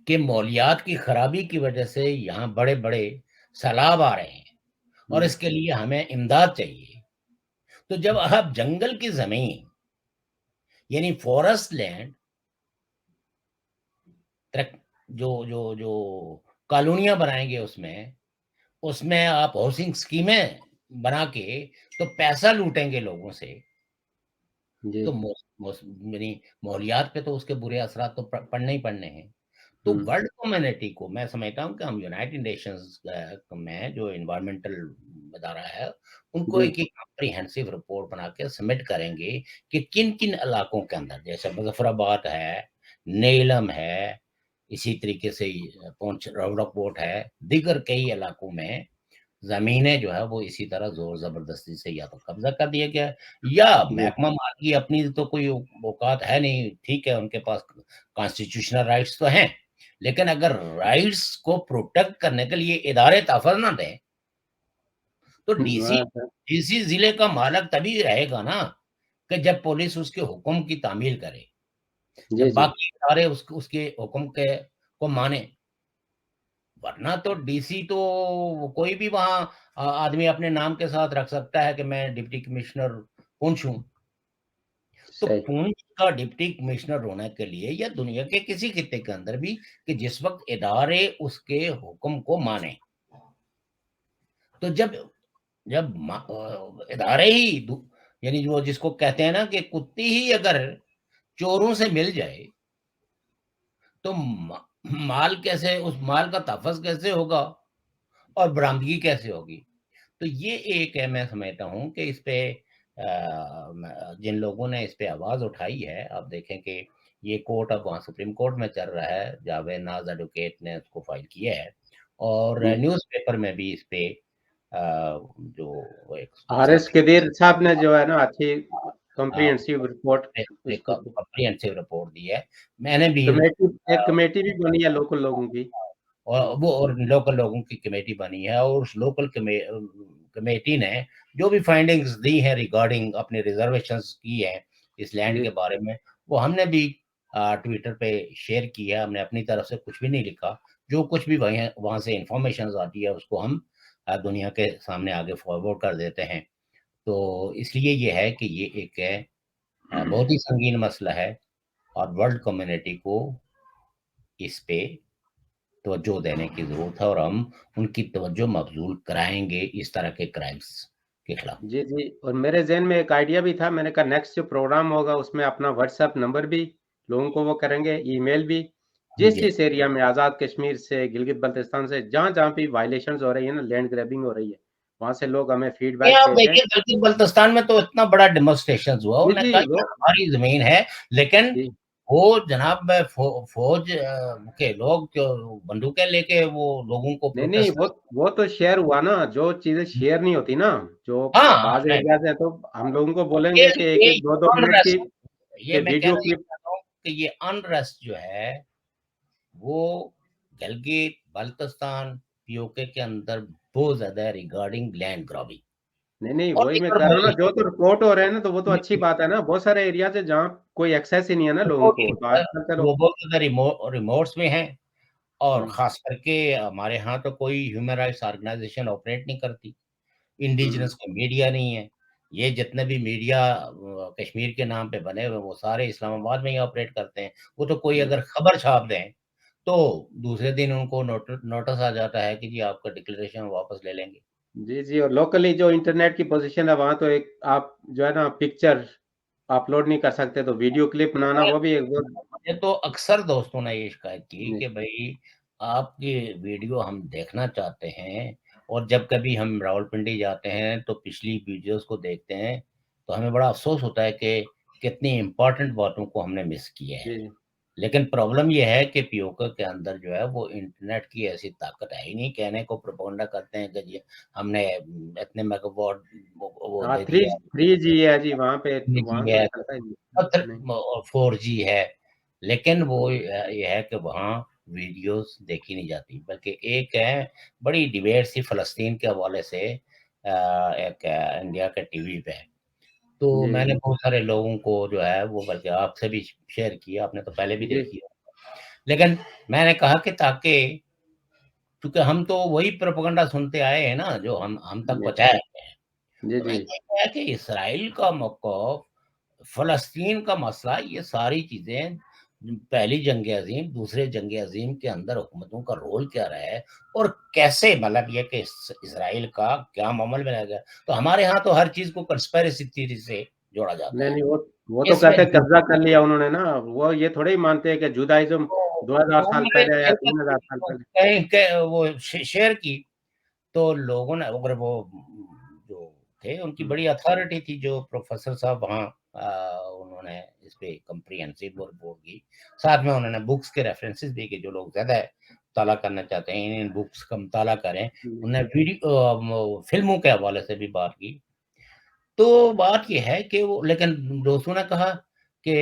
कि मौलियात की खराबी की वजह से यहाँ बड़े बड़े सैलाब आ रहे हैं और हुँ, इसके लिए हमें इमदाद चाहिए, तो जब आप जंगल की जमीन, यानी फॉरेस्ट लैंड, जो जो जो कॉलोनियां बनाएंगे, उसमें उसमें आप हाउसिंग स्कीमें बना के तो पैसा लूटेंगे लोगों से, जी, तो यानी माहौलियात पे तो उसके बुरे असरात तो पड़ने ही पड़ने हैं। तो हुँ, वर्ल्ड कम्युनिटी को मैं समझता हूँ कि हम यूनाइटेड नेशंस में जो एनवायरमेंटल इदारा है, उनको जी, एक कॉम्प्रिहेंसिव रिपोर्ट बना के सबमिट करेंगे कि किन किन इलाकों के अंदर, जैसे मुजफ्फराबाद है, नेलम है, इसी तरीके से पुंछ रावड़कोट है, दीगर कई इलाकों में जमीनें जो है वो इसी तरह जोर जबरदस्ती से या तो कब्जा कर दिया गया है, या जी महकमा माल की अपनी तो कोई औकात है नहीं। ठीक है, उनके पास कॉन्स्टिट्यूशनल राइट्स तो हैं, लेकिन अगर राइट्स को प्रोटेक्ट करने के लिए इदारे तहफ़्फ़ुज़ ना दें, तो डीसी बात है। डीसी जिले का मालक तभी रहेगा ना कि जब पुलिस उसके हुक्म की तामील करे, जी जब जी बाकी इदारे उसके हुक्म के को माने। वरना तो डीसी तो कोई भी वहाँ आदमी अपने नाम के साथ रख सकता है कि मैं डिप्टी कमिश्नर पुंछ हूँ। तो सही। पुंछ का डिप्टी कमिश्नर होने के लिए या दुनिया के किसी खित्ते के अंदर भी कि जिस वक़्त इदारे उसके हुक्म को माने, तो जब जब इदारे ही यानी वो जिसको कहते हैं ना कि कुत्ती ही अगर चोरों से मिल जाए, तो माल कैसे, उस माल का तहफ़्फ़ुज़ कैसे होगा और बरामदगी कैसे होगी? तो ये एक है, मैं समझता हूँ कि इस पे जिन लोगों ने इस पे आवाज़ उठाई है, आप देखें कि ये कोर्ट अब वहाँ सुप्रीम कोर्ट में चल रहा है, जावेद नाज़ एडवोकेट ने उसको फाइल किया है, और जी न्यूज़पेपर में भी इस पे जो वो एक आरएस साथी कदीर साहब ने जो है ना अच्छी अ, कॉम्प्रिहेंसिव रिपोर्ट एक उसको कॉम्प्रिहेंसिव रिपोर्ट दी है। मैंने भी कमेटी एक अ, कमेटी भी बनी है लोकल लोगों की। और वो और लोकल लोगों की कमेटी बनी है, और उस लोकल कमेटी ने जो भी फाइंडिंग्स दी हैं रिगार्डिंग अपने रिजर्वेशंस की है इस लैंड जी के बारे में, वो हमने भी ट्विटर पे शेयर की है। हमने अपनी तरफ से कुछ भी नहीं लिखा, जो कुछ भी वहाँ से इंफॉर्मेशन आती है उसको हम दुनिया के सामने आगे फॉरवर्ड कर देते हैं। तो इसलिए ये है कि ये एक है बहुत ही संगीन मसला है, और वर्ल्ड कम्युनिटी को इस पे तवज्जो देने की ज़रूरत है, और हम उनकी तवज्जो मबज़ूल कराएँगे इस तरह के क्राइम्स के खिलाफ। जी, जी और मेरे ज़हन में एक आइडिया भी था, मैंने कहा नेक्स्ट जो प्रोग्राम होगा उसमें अपना व्हाट्सएप नंबर भी लोगों को वो करेंगे, ईमेल भी। जी। जिस एरिया में आज़ाद कश्मीर से, गिलगित-बल्तिस्तान से जहाँ-जहाँ भी वायलेशंस हो रही है ना, लैंड ग्रैबिंग हो रही है, वहाँ से लोग हमें ये फीडबैक आप भेजें। देखिए गिलगित-बल्तिस्तान में तो इतना बड़ा डेमोंस्ट्रेशंस हुआ, जी, उन्होंने जी, कहा वो ये हमारी ज़मीन है, लेकिन जी। वो जनाब फ़ौज के लोग जो बंदूकें लेके वो लोगों को नहीं, नहीं, प्रोटेस्ट। वो तो शेयर हुआ ना, जो चीज़ें शेयर नहीं होती ना, जो हाँ, हाँ, बाज़ नहीं, एरियाज़ हैं, तो हम लोगों को ये बोलेंगे कि ये 1-1, 2-2 मिनट की अनरेस्ट, ये ये मैं वीडियो कहना ये क्लिप। चाहता हूँ कि ये अनरेस्ट जो है वो गिलगित बाल्टिस्तान पीओके के अंदर बहुत ज्यादा है रिगार्डिंग लैंड ग्रॉबिंग। नहीं, नहीं, और वही मैं दीगर कह रहा हूँ ना, मूवमेंट जो तो रिपोर्ट हो रहे हैं ना, तो वो तो अच्छी बात है ना। बहुत सारे एरियाज़ है जहाँ कोई एक्सेस ही नहीं है ना लोगों को, तो आजकल चलो। वो बहुत ज्यादा रिमोट्स में हैं, और हुँ, खास करके हमारे यहाँ तो कोई ह्यूमन राइट्स ऑर्गेनाइजेशन ऑपरेट नहीं करती, हुँ, इंडिजिनस का मीडिया नहीं है। ये जितने भी मीडिया कश्मीर के नाम पे बने हुए वो सारे इस्लामाबाद में ही ऑपरेट करते हैं। वो तो कोई हुँ। अगर खबर छाप दें तो दूसरे दिन उनको नोटिस आ जाता है कि जी आपका डिक्लेरेशन वापस ले लेंगे। जी, जी और लोकली जो इंटरनेट की पोज़ीशन है, वहाँ तो एक आप जो है ना पिक्चर अपलोड नहीं कर सकते, तो वीडियो क्लिप बनाना वो भी एक बहुत। मुझे तो अक्सर दोस्तों ने ये शिकायत की जी, कि भई आपकी वीडियो हम देखना चाहते हैं, और जब कभी हम रावलपिंडी जाते हैं तो पिछली वीडियोज़ को देखते हैं, तो हमें बड़ा अफ़सोस होता है कि कितनी इम्पोर्टेंट बातों को हमने मिस किया है। जी। लेकिन प्रॉब्लम ये है कि पीओके के अंदर जो है वो इंटरनेट की ऐसी ताकत है ही नहीं, कहने को प्रोपेगेंडा करते हैं कि जी हमने इतने मेगावाट वो हाँ, दे 3 दिया, 3G है जी वहाँ पे, वहाँ 3G तो है, चलता ही नहीं। और फिर नहीं। 4G है, लेकिन वो ये है कि वहाँ वीडियोज़ देखी नहीं जाती, बल्कि एक है बड़ी डिबेट सी फ़लस्तीन के हवाले से एक इंडिया के टीवी पे है। तो जी, मैंने बहुत सारे लोगों को जो है वो बल्कि आपसे भी शेयर किया, आपने तो पहले भी जी, देखी है। लेकिन मैंने कहा कि ताकि क्योंकि हम तो वही प्रोपेगेंडा सुनते आए हैं ना, जो हम तक जी, पहुँचाया गया है। जी, तो जी। मैं ये कहा कि इसराइल का मौक़िफ़, फ़लस्तीन का मसला, ये सारी चीज़ें पहली जंग-ए-अज़ीम, दूसरे जंग-ए-अज़ीम के अंदर हुकूमतों का रोल क्या रहा है, और कैसे मतलब ये कि इसराइल का क़याम अमल में लाया गया। तो हमारे यहाँ तो हर चीज़ को कंस्पिरेसी थ्योरी से जोड़ा जाता नहीं, है। नहीं, वो तो इसमें कहते हैं कब्ज़ा कर लिया उन्होंने ना, वो ये थोड़ी मानते हैं कि जुदाइज़्म तो 2000 साल उन्होंने पहले या 3000 साल पहले। कहीं के वो शेयर की, तो लोगों ने, अगर वो जो थे उनकी हुँ, बड़ी अथॉरिटी थी, जो प्रोफ़ेसर साहब वहाँ उन्होंने इस पे कंप्रिहेंसिव रिपोर्ट की। साथ में उन्होंने बुक्स के रेफरेंसेस भी कि जो लोग ज़्यादा ताला करना चाहते हैं इन बुक्स का मुताला करें। उन्होंने वीडियो फिल्मों के हवाले से भी बात की। तो बात ये है कि वो, लेकिन दोस्तों ने कहा कि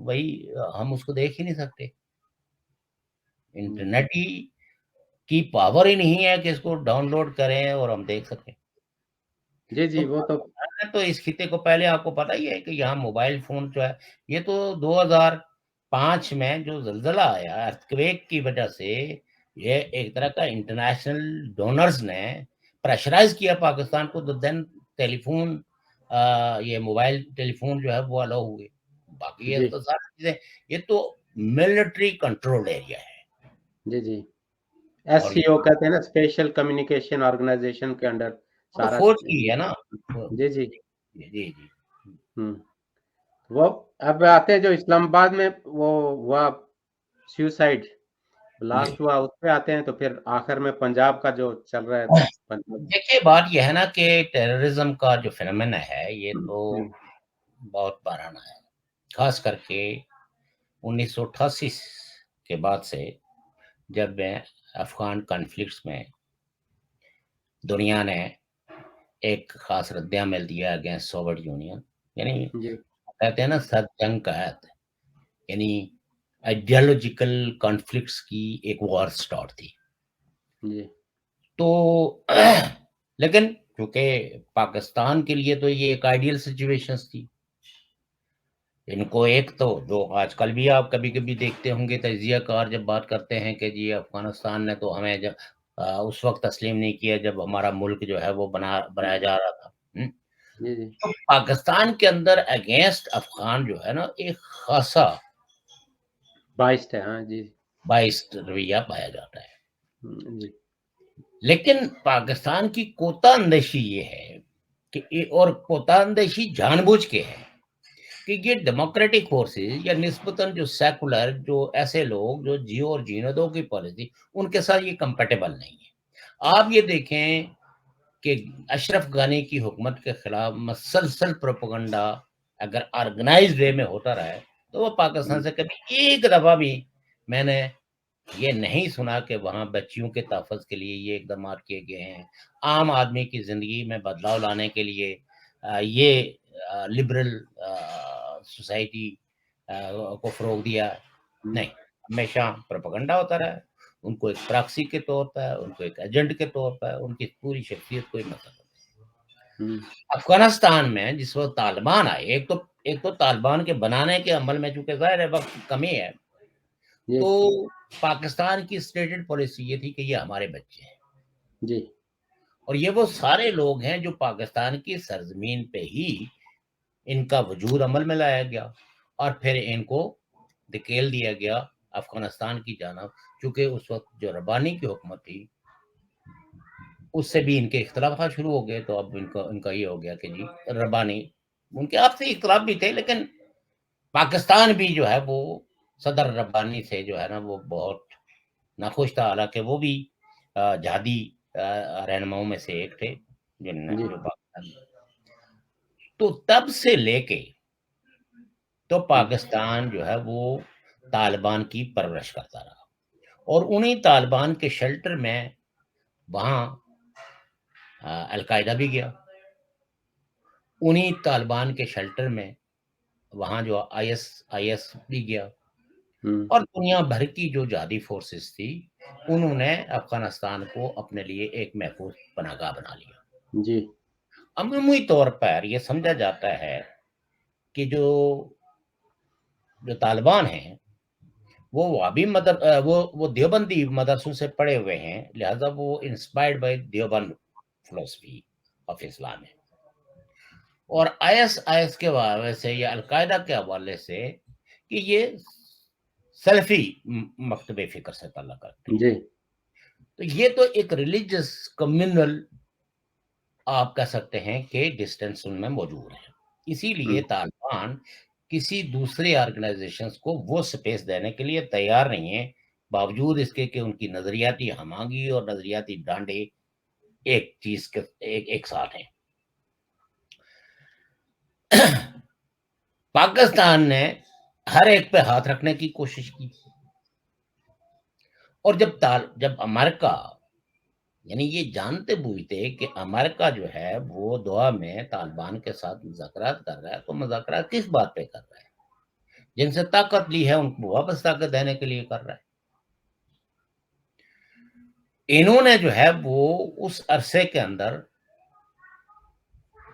भाई हम उसको देख ही नहीं सकते। इंटरनेट ही की पावर ही नहीं है कि इसको डाउनलोड करें और हम देख सकें। जी, जी, वो तो तो इस खिते को पहले आपको पता ही है कि यहाँ मोबाइल फ़ोन जो है, ये तो 2005 में जो ज़लज़ला आया अर्थक्वेक की वजह से, ये एक तरह का इंटरनेशनल डोनर्स ने प्रेशराइज़ किया पाकिस्तान को, तो देन टेलीफ़ोन ये मोबाइल टेलीफ़ोन जो है वो अलाउ हुए। बाकी ये जी, तो सारी चीज़ें, ये तो मिलिट्री कंट्रोल्ड एरिया है। जी, जी। और एससीओ कहते हैं ना, स्पेशल कम्युनिकेशन ऑर्गेनाइजेशन के अंडर तो सारा। फ़ौज की है ना। जी, जी। जी, जी, जी। हुँ। वो अब आते हैं जो इस्लामाबाद में वो हुआ सुसाइड जी। ब्लास्ट हुआ, उस पे आते हैं, तो फिर आखिर में पंजाब का जो चल रहा है पंजाब। देखिए, बात ये है ना कि टेररिज़्म का जो फ़िनोमेना है, ये हुँ, तो हुँ। बहुत पुराना है। ख़ास करके 1988 के बाद से, जब अफ़गान कॉन्फ्लिक्ट्स में दुनिया ने एक ख़ास रद्द-ए-अमल दिया अगेंस्ट सोवियत यूनियन, यानी जी, कहते हैं ना सर्द जंग का ऐत, यानी आइडियोलॉजिकल कॉन्फ्लिक्ट्स की एक वॉर स्टार्ट थी। जी, तो लेकिन चूँकि पाकिस्तान के लिए तो ये एक आइडियल सिचुएशंस थी। इनको एक तो जो आजकल भी आप कभी-कभी देखते होंगे तजियाकार जब बात करते हैं कि जी अफ़गानिस्तान ने तो हमें उस वक़्त तस्लीम नहीं किया जब हमारा मुल्क जो है वो बनाया जा रहा था। हुँ? जी, जी। तो पाकिस्तान के अंदर अगेंस्ट अफ़गान जो है ना एक ख़ासा बाइस्ड है, हाँ जी। बाइस्ड रवैया पाया जाता है। जी, लेकिन पाकिस्तान की कोता-अंदेशी ये है कि और कोता-अंदेशी जानबूझ के है कि ये डेमोक्रेटिक फोर्सेस या निस्बतन जो सेकुलर जो ऐसे लोग जो जियो और जीने दो की पॉलिसी, उनके साथ ये कंपैटिबल नहीं है। आप ये देखें कि अशरफ गानी की हुकूमत के खिलाफ मसलसल प्रोपेगेंडा अगर ऑर्गेनाइज्ड वे में होता रहा है, तो वो पाकिस्तान हुँ, से कभी एक दफ़ा भी मैंने ये नहीं सुना कि वहाँ बच्चियों के तहफ़्फ़ुज़ के लिए ये इक़दामात किए गए हैं। आम आदमी की ज़िंदगी में बदलाव लाने के लिए ये लिबरल सोसाइटी को फ़रोग़ दिया। हुँ, नहीं, हमेशा प्रोपेगेंडा होता रहा है। उनको एक प्रॉक्सी के तौर पे, उनको एक एजेंट के तौर पे, उनकी पूरी शख्सियत को ही मतलब हुँ। अफ़गानिस्तान में जिस वक़्त तालिबान आए, एक तो तालिबान के बनाने के अमल में चूँकि ज़ाहिर है वक़्त की कमी है, जी, तो पाकिस्तान की स्टेटेड पॉलिसी ये थी कि ये हमारे बच्चे हैं जी, और ये वो सारे लोग हैं जो पाकिस्तान की सरज़मीन पे ही इनका वजूद अमल में लाया गया और फिर इनको धकेल दिया गया अफ़गानिस्तान की जानिब। चूँकि उस वक़्त जो रब्बानी की हुकूमत थी, उससे भी इनके इख्तिलाफ़ात शुरू हो गए, तो अब इनका इनका ये हो गया कि जी रब्बानी उनके आपसी इख्तिलाफ़ भी थे, लेकिन पाकिस्तान भी जो है वो सदर रब्बानी से जो है ना वो बहुत नाखुश था, हालाँकि वो भी जहादी रहनुमाओं में से एक थे, जी, जो पाकिस्तान। तो तब से लेके तो हुँ, पाकिस्तान जो है वो तालिबान की परवरिश करता रहा और उन्हीं तालिबान के शेल्टर में वहाँ अल-कायदा भी गया। उन्हीं तालिबान के शेल्टर में वहाँ जो आईएस भी गया हुँ, और दुनिया भर की जो जिहादी फ़ोर्सेस थी, उन्होंने अफ़गानिस्तान को अपने लिए एक महफूज़ पनाहगाह बना लिया। जी, अमूमी तौर पर ये समझा जाता है कि जो जो तालिबान हैं, वो वहाबी वो देवबंदी मदरसों से पढ़े हुए हैं, लिहाज़ा वो inspired by Deoband philosophy of Islam है। और आईएस के हवाले से या अल-कायदा के हवाले से कि ये सलफ़ी मकतब फ़िक्र से ताल्लुक़ रखते हैं। जी, तो ये तो एक रिलिजियस कम्युनल आप कह सकते हैं कि डिस्टेंस उनमें मौजूद है। हुँ, इसीलिए तालिबान किसी दूसरे ऑर्गनाइज़ेशंस को वो स्पेस देने के लिए तैयार नहीं है, बावजूद इसके कि उनकी नज़रियाती हमागी और नज़रियाती डांडे एक चीज़ के एक एक साथ हैं। पाकिस्तान ने हर एक पे हाथ रखने की कोशिश की। और जब अमेरिका, यानी ये जानते बूझते कि अमेरिका जो है वो दोहा में तालिबान के साथ मुज़ाकरात कर रहा है, तो मुज़ाकरात किस बात पे कर रहा है? जिनसे ताकत ली है उनको वापस ताकत देने के लिए कर रहा है। इन्होंने जो है वो उस अरसे के अंदर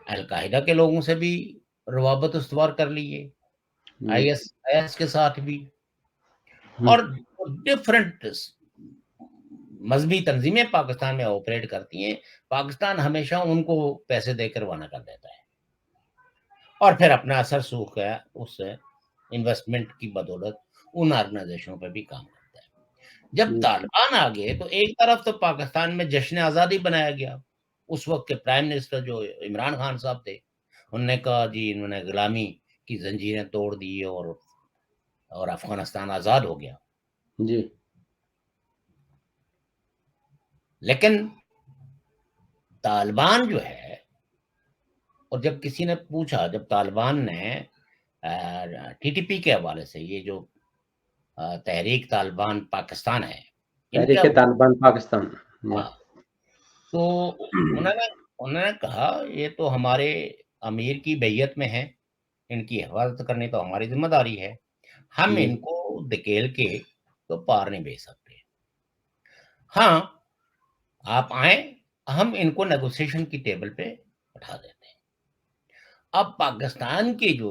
अल-कायदा के लोगों से भी रवाबत उस्तवार कर ली है, जी, आईएस के साथ भी, हुँ, और डिफरेंट मज़हबी तंजीमें पाकिस्तान में ऑपरेट करती हैं, पाकिस्तान हमेशा उनको पैसे देकर रवाना कर देता है और फिर अपना असर सूख गया उस इन्वेस्टमेंट की बदौलत उन ऑर्गेनाइजेशनों पे भी काम करता है। जब जी, तालिबान आ गए तो एक तरफ तो पाकिस्तान में जश्न आज़ादी बनाया गया। उस वक़्त के प्राइम मिनिस्टर जो इमरान खान साहब थे, उन्होंने कहा जी इन्होंने गुलामी की ज़ंजीरें तोड़ दी और अफ़गानिस्तान आज़ाद हो गया। जी, लेकिन तालिबान जो है, और जब किसी ने पूछा, जब तालिबान ने टीटीपी के हवाले से, ये जो तहरीक तालिबान पाकिस्तान है, इनके तहरीक-ए-तालिबान पाकिस्तान, जी, हाँ, तो उन्होंने उन्होंने कहा ये तो हमारे अमीर की बैयत में है, इनकी हिफाज़त करनी तो हमारी ज़िम्मेदारी है। हम जी, इनको धकेल के तो पार नहीं भेज सकते। हाँ, आप आएँ, हम इनको नेगोशिएशन की टेबल पे बैठा देते हैं। अब पाकिस्तान की जो,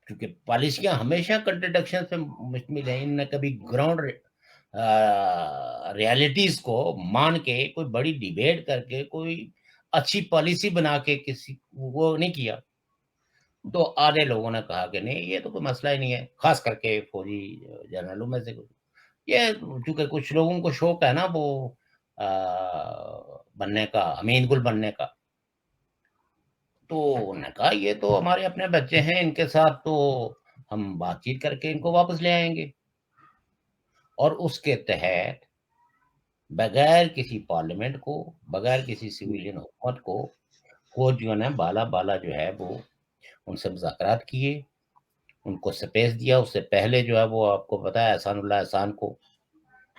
क्योंकि पॉलिसियाँ हमेशा कॉन्ट्रडिक्शन से मुश्तमिल हैं, इनने कभी ग्राउंड रियलिटीज़ को मान के कोई बड़ी डिबेट करके कोई अच्छी पॉलिसी बना के किसी वो नहीं किया। तो आधे लोगों ने कहा कि नहीं ये तो कोई मसला ही नहीं है, ख़ास करके फौजी जनरलों में से कुछ। ये चूँकि कुछ लोगों को शौक है ना वो अ, बनने का, अमीन गुल बनने का। तो उन्होंने कहा ये तो हमारे अपने बच्चे हैं, इनके साथ तो हम बातचीत करके इनको वापस ले आएँगे। और उसके तहत बगैर किसी पार्लियामेंट को, बगैर किसी सिविलियन हुकूमत को, फौजियों ने बाला-बाला जो है वो उनसे मुज़ाकरात किए, उनको स्पेस दिया। उससे पहले जो है वो आपको पता है एहसानुल्लाह एहसान को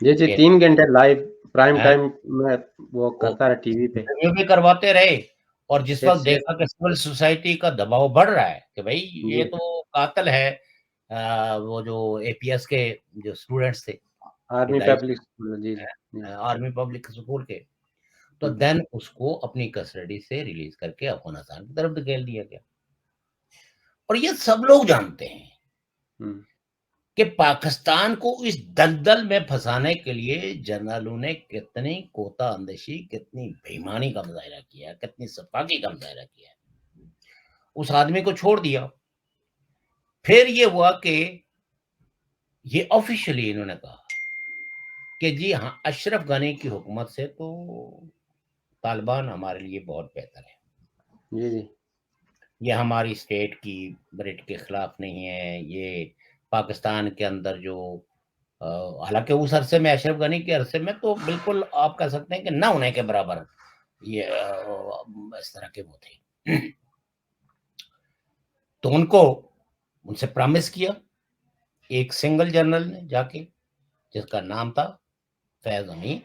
जी, जी, के 3 घंटे लाइव प्राइम हैं, टाइम में वो वो करता है टीवी पे, इंटरव्यू भी करवाते रहे। और जिस शेख वक़्त शेख देखा कि सिविल सोसाइटी का दबाव बढ़ रहा है कि भई ये जी, तो कातिल है, वो जो एपीएस के जो स्टूडेंट्स थे, आर्मी फिदाई पब्लिक स्कूल, जी, जी, जी, आर्मी पब्लिक स्कूल के, तो हुँ, देन उसको अपनी कस्टडी से रिलीज़ करके अफ़गानिस्तान की तरफ धकेल दिया गया। और ये सब लोग जानते हैं हुँ, कि पाकिस्तान को इस दलदल में फँसाने के लिए जनरलों ने कितनी कोता-अंदेशी, कितनी बेईमानी का मुज़ाहिरा किया है, कितनी सफ़ाकी का मुज़ाहिरा किया है। उस आदमी को छोड़ दिया। फिर ये हुआ कि ये ऑफ़िशियली इन्होंने कहा कि जी हाँ, अशरफ गनी की हुकूमत से तो तालिबान हमारे लिए बहुत बेहतर है। जी, जी, ये हमारी स्टेट की मेरिट के खिलाफ नहीं है। ये पाकिस्तान के अंदर जो अ, हालाँकि उस अरसे में अशरफ गनी के अरसे में तो बिल्कुल आप कह सकते हैं कि ना होने के बराबर ये इस तरह के वो थे। तो उनको उनसे प्रॉमिस किया एक सिंगल जनरल ने जाके, जिसका नाम था फैज़ अमीन,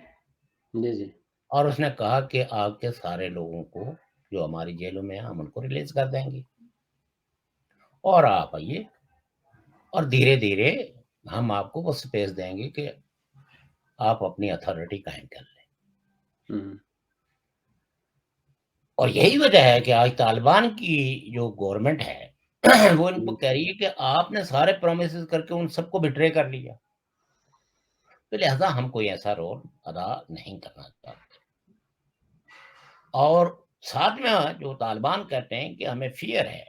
जी, जी, और उसने कहा कि आपके सारे लोगों को जो हमारी जेलों में हैं हम उनको रिलीज़ कर देंगे और आप आइए और धीरे-धीरे हम आपको वो स्पेस देंगे कि आप अपनी अथॉरिटी कायम कर लें। हुँ, और यही वजह है कि आज तालिबान की जो गवर्नमेंट है वो इनको हुँ, कह रही है कि आपने सारे प्रोमिसेस करके उन सबको बिट्रे कर लिया, तो लिहाजा हम कोई ऐसा रोल अदा नहीं करना चाहते। और साथ में जो तालिबान कहते हैं कि हमें फ़ियर है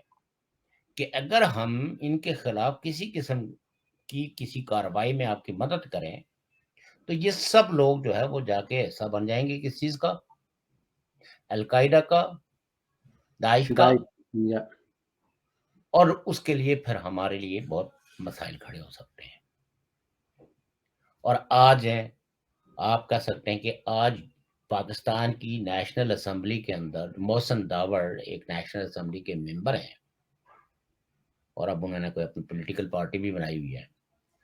कि अगर हम इनके खिलाफ किसी किस्म की किसी कार्रवाई में आपकी मदद करें, तो ये सब लोग जो है वो जाके हिस्सा बन जाएँगे किस चीज़ का? अल-कायदा का, दाइश का, दाइश या और उसके लिए फिर हमारे लिए बहुत मसाइल खड़े हो सकते हैं। और आज है, आप कह सकते हैं कि आज पाकिस्तान की नेशनल असेंबली के अंदर मोहसिन दावड़ एक नेशनल असेंबली के मेंबर हैं। और अब उन्होंने कोई अपनी पॉलिटिकल पार्टी भी बनाई हुई है।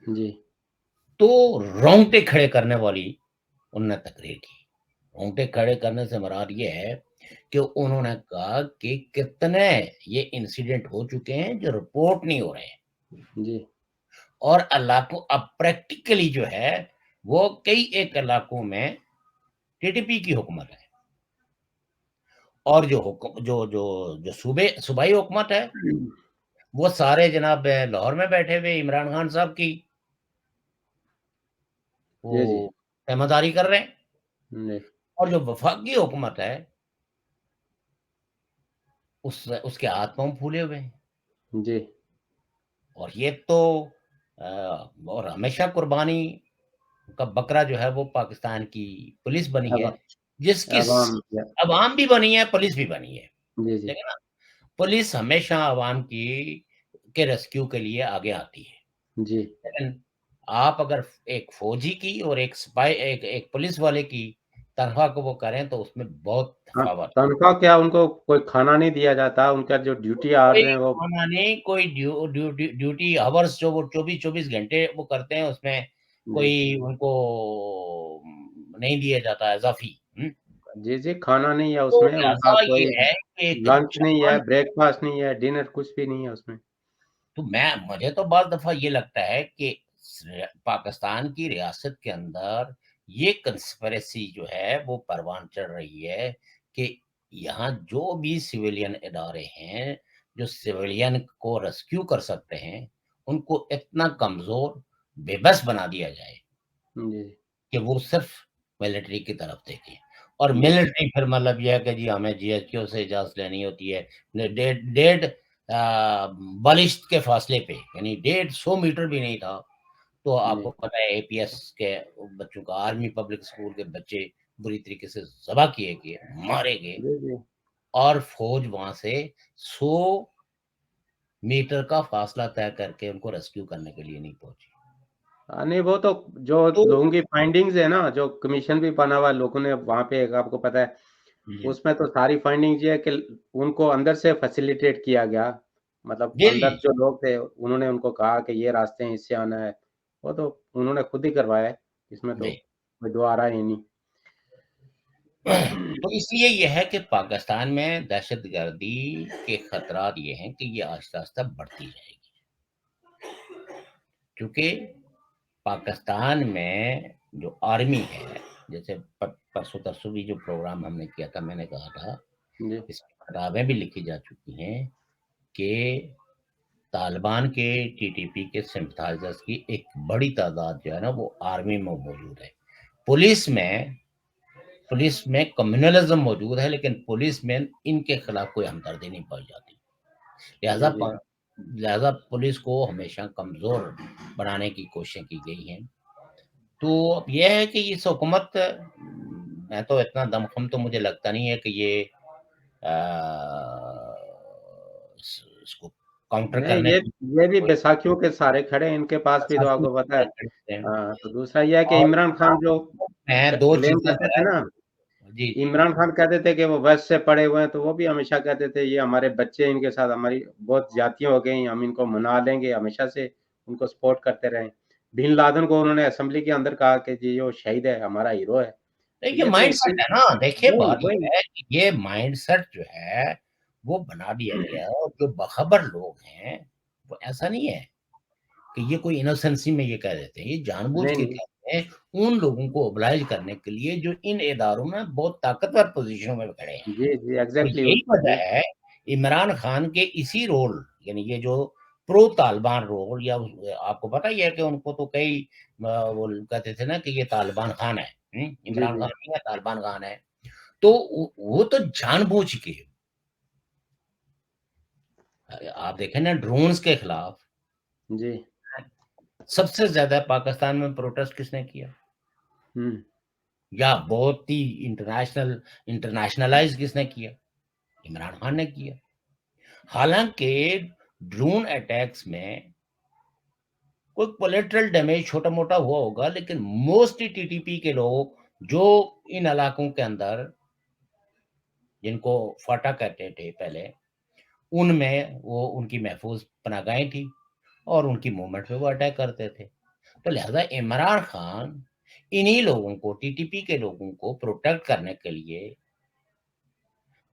जी तो रोंगटे खड़े करने वाली उन्होंने तकरीर की। रोंगटे खड़े करने से मुराद ये है कि उन्होंने कहा कि कितने ये इंसिडेंट हो चुके हैं जो रिपोर्ट नहीं हो रहे हैं, जी और इलाकों अब प्रैक्टिकली जो है वो कई एक इलाकों में टीडीपी की हुकूमत है, और जो हुक्म जो सूबाई हुकूमत है वो सारे जनाब लाहौर में बैठे हुए इमरान खान साहब की वो जी जी तहमदारी कर रहे हैं, जी और जो वफाकी हुकूमत है उसके हाथ पांव फूले हुए हैं। जी और ये तो और हमेशा कुर्बानी का बकरा जो है वो पाकिस्तान की पुलिस बनी अब है, जिसकी अवाम अवाम भी बनी है, पुलिस भी बनी है। जी जी ठीक है ना? पुलिस हमेशा अवाम की के रेस्क्यू के लिए आगे आती है, जी लेकिन आप अगर एक फौजी की और एक सिपाही एक पुलिस वाले की तनख्वाह को वो करें तो उसमें बहुत हाँ, तफावत। तनख्वाह क्या, उनको कोई खाना नहीं दिया जाता, उनका जो ड्यूटी आवर कोई है वो खाना नहीं, कोई ड्यूटी आवर्स जो वो 24 घंटे वो करते हैं, उसमें जी कोई उनको नहीं दिया जाता इजाफी। जी जी, खाना नहीं है तो उसमें उनका, लिहाजा ये कोई है कि एक लंच नहीं है, जवान, ब्रेकफास्ट नहीं है, डिनर कुछ भी नहीं है उसमें। तो मुझे तो बहुत दफा ये लगता है कि पाकिस्तान की रियासत के अंदर ये कंस्पिरेसी जो है वो परवान चढ़ रही है कि यहाँ जो भी सिविलियन इदारे हैं जो सिविलियन को रेस्क्यू कर सकते हैं, उनको इतना कमजोर बेबस बना दिया जाए जी कि वो सिर्फ मिलिट्री की तरफ देखें। और जी मिलिट्री फिर मतलब ये है कि जी हमें जीएचक्यू से इजाजत लेनी होती है, डेढ़ डेढ़ बलिश्त के फासले पे, यानी 150 मीटर भी नहीं था, तो आपको जी पता है एपीएस के बच्चों का, आर्मी पब्लिक स्कूल के बच्चे बुरी तरीके से ज़बह किए गए, मारे गए, जी जी। और फौज वहां से 100 मीटर का फासला तय करके उनको रेस्क्यू करने के लिए नहीं पहुंची। नहीं, वो तो जो तो लोगों की फाइंडिंग्स है ना, जो कमीशन भी बना हुआ है, लोगों ने वहाँ पे, आपको पता है, जी उसमें तो सारी फाइंडिंग्स ये है कि उनको अंदर से फैसिलिटेट किया गया। मतलब जी अंदर जो लोग थे, उन्होंने उनको कहा कि ये रास्ते हैं, इससे आना है। वो तो उन्होंने खुद ही करवाया है, इसमें तो जी। कोई दो आ रहा ही नहीं। तो इसलिए यह है कि पाकिस्तान में दहशतगर्दी के खतरात ये हैं कि ये आहिस्ता आहिस्ता बढ़ती जाएगी, क्योंकि पाकिस्तान में जो आर्मी है, जैसे परसों तरसों भी जो प्रोग्राम हमने किया था, मैंने कहा था जी, इसमें किताबें भी लिखी जा चुकी हैं कि तालिबान के टीटीपी के सिंपथाइजर्स की एक बड़ी तादाद जो है ना वो आर्मी में मौजूद है। पुलिस में कम्युनलिज्म मौजूद है, लेकिन पुलिस में इनके खिलाफ कोई हमदर्दी नहीं पाई जाती। लिहाजा जी, जी। लिहाजा पुलिस को हमेशा कमजोर बनाने की कोशिश की गई है। तो अब यह है कि इस हुकूमत, मैं तो इतना दमखम तो मुझे लगता नहीं है कि ये इसको काउंटर नहीं, करने की ये भी कोई बैसाखियों के सहारे खड़े हैं, इनके पास भी तो, साथी आपको पता है। हैं। तो दूसरा ये है कि और इमरान खान जो मैं दो क्लेम चीजें करते थे जरा, ना, जी जी इमरान खान कहते थे कि वो वेस्ट से पढ़े हुए हैं, तो वो भी हमेशा कहते थे ये हमारे बच्चे, इनके साथ हमारी बहुत ज्यादतियां हो गई, हम इनको मना लेंगे, हमेशा से उनको सपोर्ट करते रहे। बिन लादेन को उन्होंने असेंबली के अंदर कहा कि जी वो शहीद है, हमारा हीरो है। तो देखिए ये तो माइंड इनकी, सेट है ना, देखिए वही बात वही ये है कि ये माइंड सेट जो है वो बना दिया गया है, और जो बखबर लोग हैं वो ऐसा नहीं है कि ये कोई इनोसेंसी में ये कह देते हैं, ये जानबूझ नहीं के नहीं। कहते हैं उन लोगों को ओबलाइज करने के लिए जो इन इदारों में बहुत ताकतवर पोजीशनों में खड़े हैं। जी जी, और एग्जैक्टली। यही वजह है इमरान खान के इसी रोल, यानी ये जो प्रो तालिबान रोल, या आपको पता ही है कि उनको तो कई वो कहते थे ना कि ये तालिबान खान है, जी इमरान जी खान नहीं है, तालिबान खान है। तो वो तो जानबूझ के, आप देखें ना ड्रोन्स के खिलाफ जी। सबसे ज्यादा पाकिस्तान में प्रोटेस्ट किसने किया, हम्म। या बहुत ही इंटरनेशनलाइज किसने किया, इमरान खान ने किया। हालांकि ड्रोन अटैक्स में कोई कोलेटरल डैमेज छोटा मोटा हुआ होगा, लेकिन मोस्टली टीटीपी के लोग जो इन इलाकों के अंदर, जिनको फाटा कहते थे पहले, उनमें वो उनकी महफूज पनाहगाहें थी और उनकी मूवमेंट पे वो अटैक करते थे। तो लिहाजा इमरान खान इन्हीं लोगों को, टीटीपी के लोगों को प्रोटेक्ट करने के लिए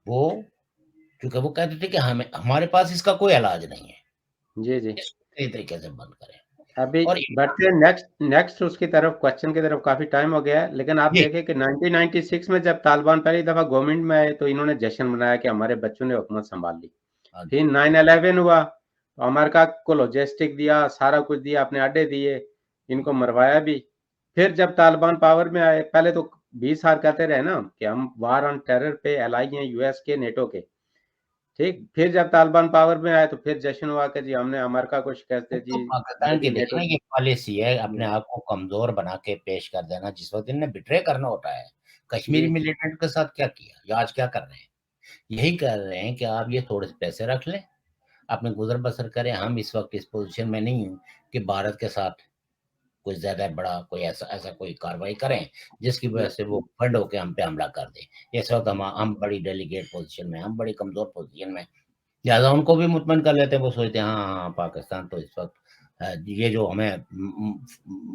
वो, क्योंकि वो कहते थे कि हमारे पास इसका कोई इलाज नहीं है, जी जी। इसको इस तरीके से बंद करें। अभी और बढ़ते हैं नेक्स्ट उसकी तरफ, क्वेश्चन की तरफ। काफी टाइम हो गया है, लेकिन आप जी, देखें कि 1996 में जब तालिबान पहली दफा गवर्नमेंट में आए तो इन्होंने जश्न मनाया कि हमारे बच्चों ने हुकूमत संभाल ली। हाँ फिर जी, 9/11 हुआ तो अमेरिका को लॉजिस्टिक दिया, सारा कुछ दिया, अपने अड्डे दिए, इनको मरवाया भी। फिर जब तालिबान पावर में आए, पहले तो 20 साल कहते रहे ना कि हम वार ऑन टेरर पे एलाई हैं, यूएस के, नेटो के। ठीक, फिर जब तालिबान पावर में आए तो फिर जश्न हुआ कि जी हमने अमेरिका को शिकस्त दे तो दी, पाकिस्तान की मोदी देखिए नेटो। ना ये पॉलिसी है, अपने जी आप को कमजोर बना के पेश कर देना। जिस वक्त इन्हें बिट्रे करना होता है, कश्मीरी जी मिलिटेंट के साथ क्या किया या आज क्या कर रहे हैं, यही कर रहे हैं कि आप ये थोड़े से पैसे रख लें, अपने गुजर बसर करें। हम इस वक्त इस पोजीशन में नहीं हूँ कि भारत के साथ कोई ज्यादा बड़ा कोई ऐसा ऐसा कोई कार्रवाई करें जिसकी वजह जी से वो फंड होके हम पे हमला कर दे। इस वक्त हम बड़ी डेलीगेट पोजीशन में, हम बड़ी कमजोर पोजीशन में, लिहाजा उनको भी मुतमईन कर लेते हैं। वो सोचते हैं हाँ हाँ पाकिस्तान तो इस वक्त ये जो हमें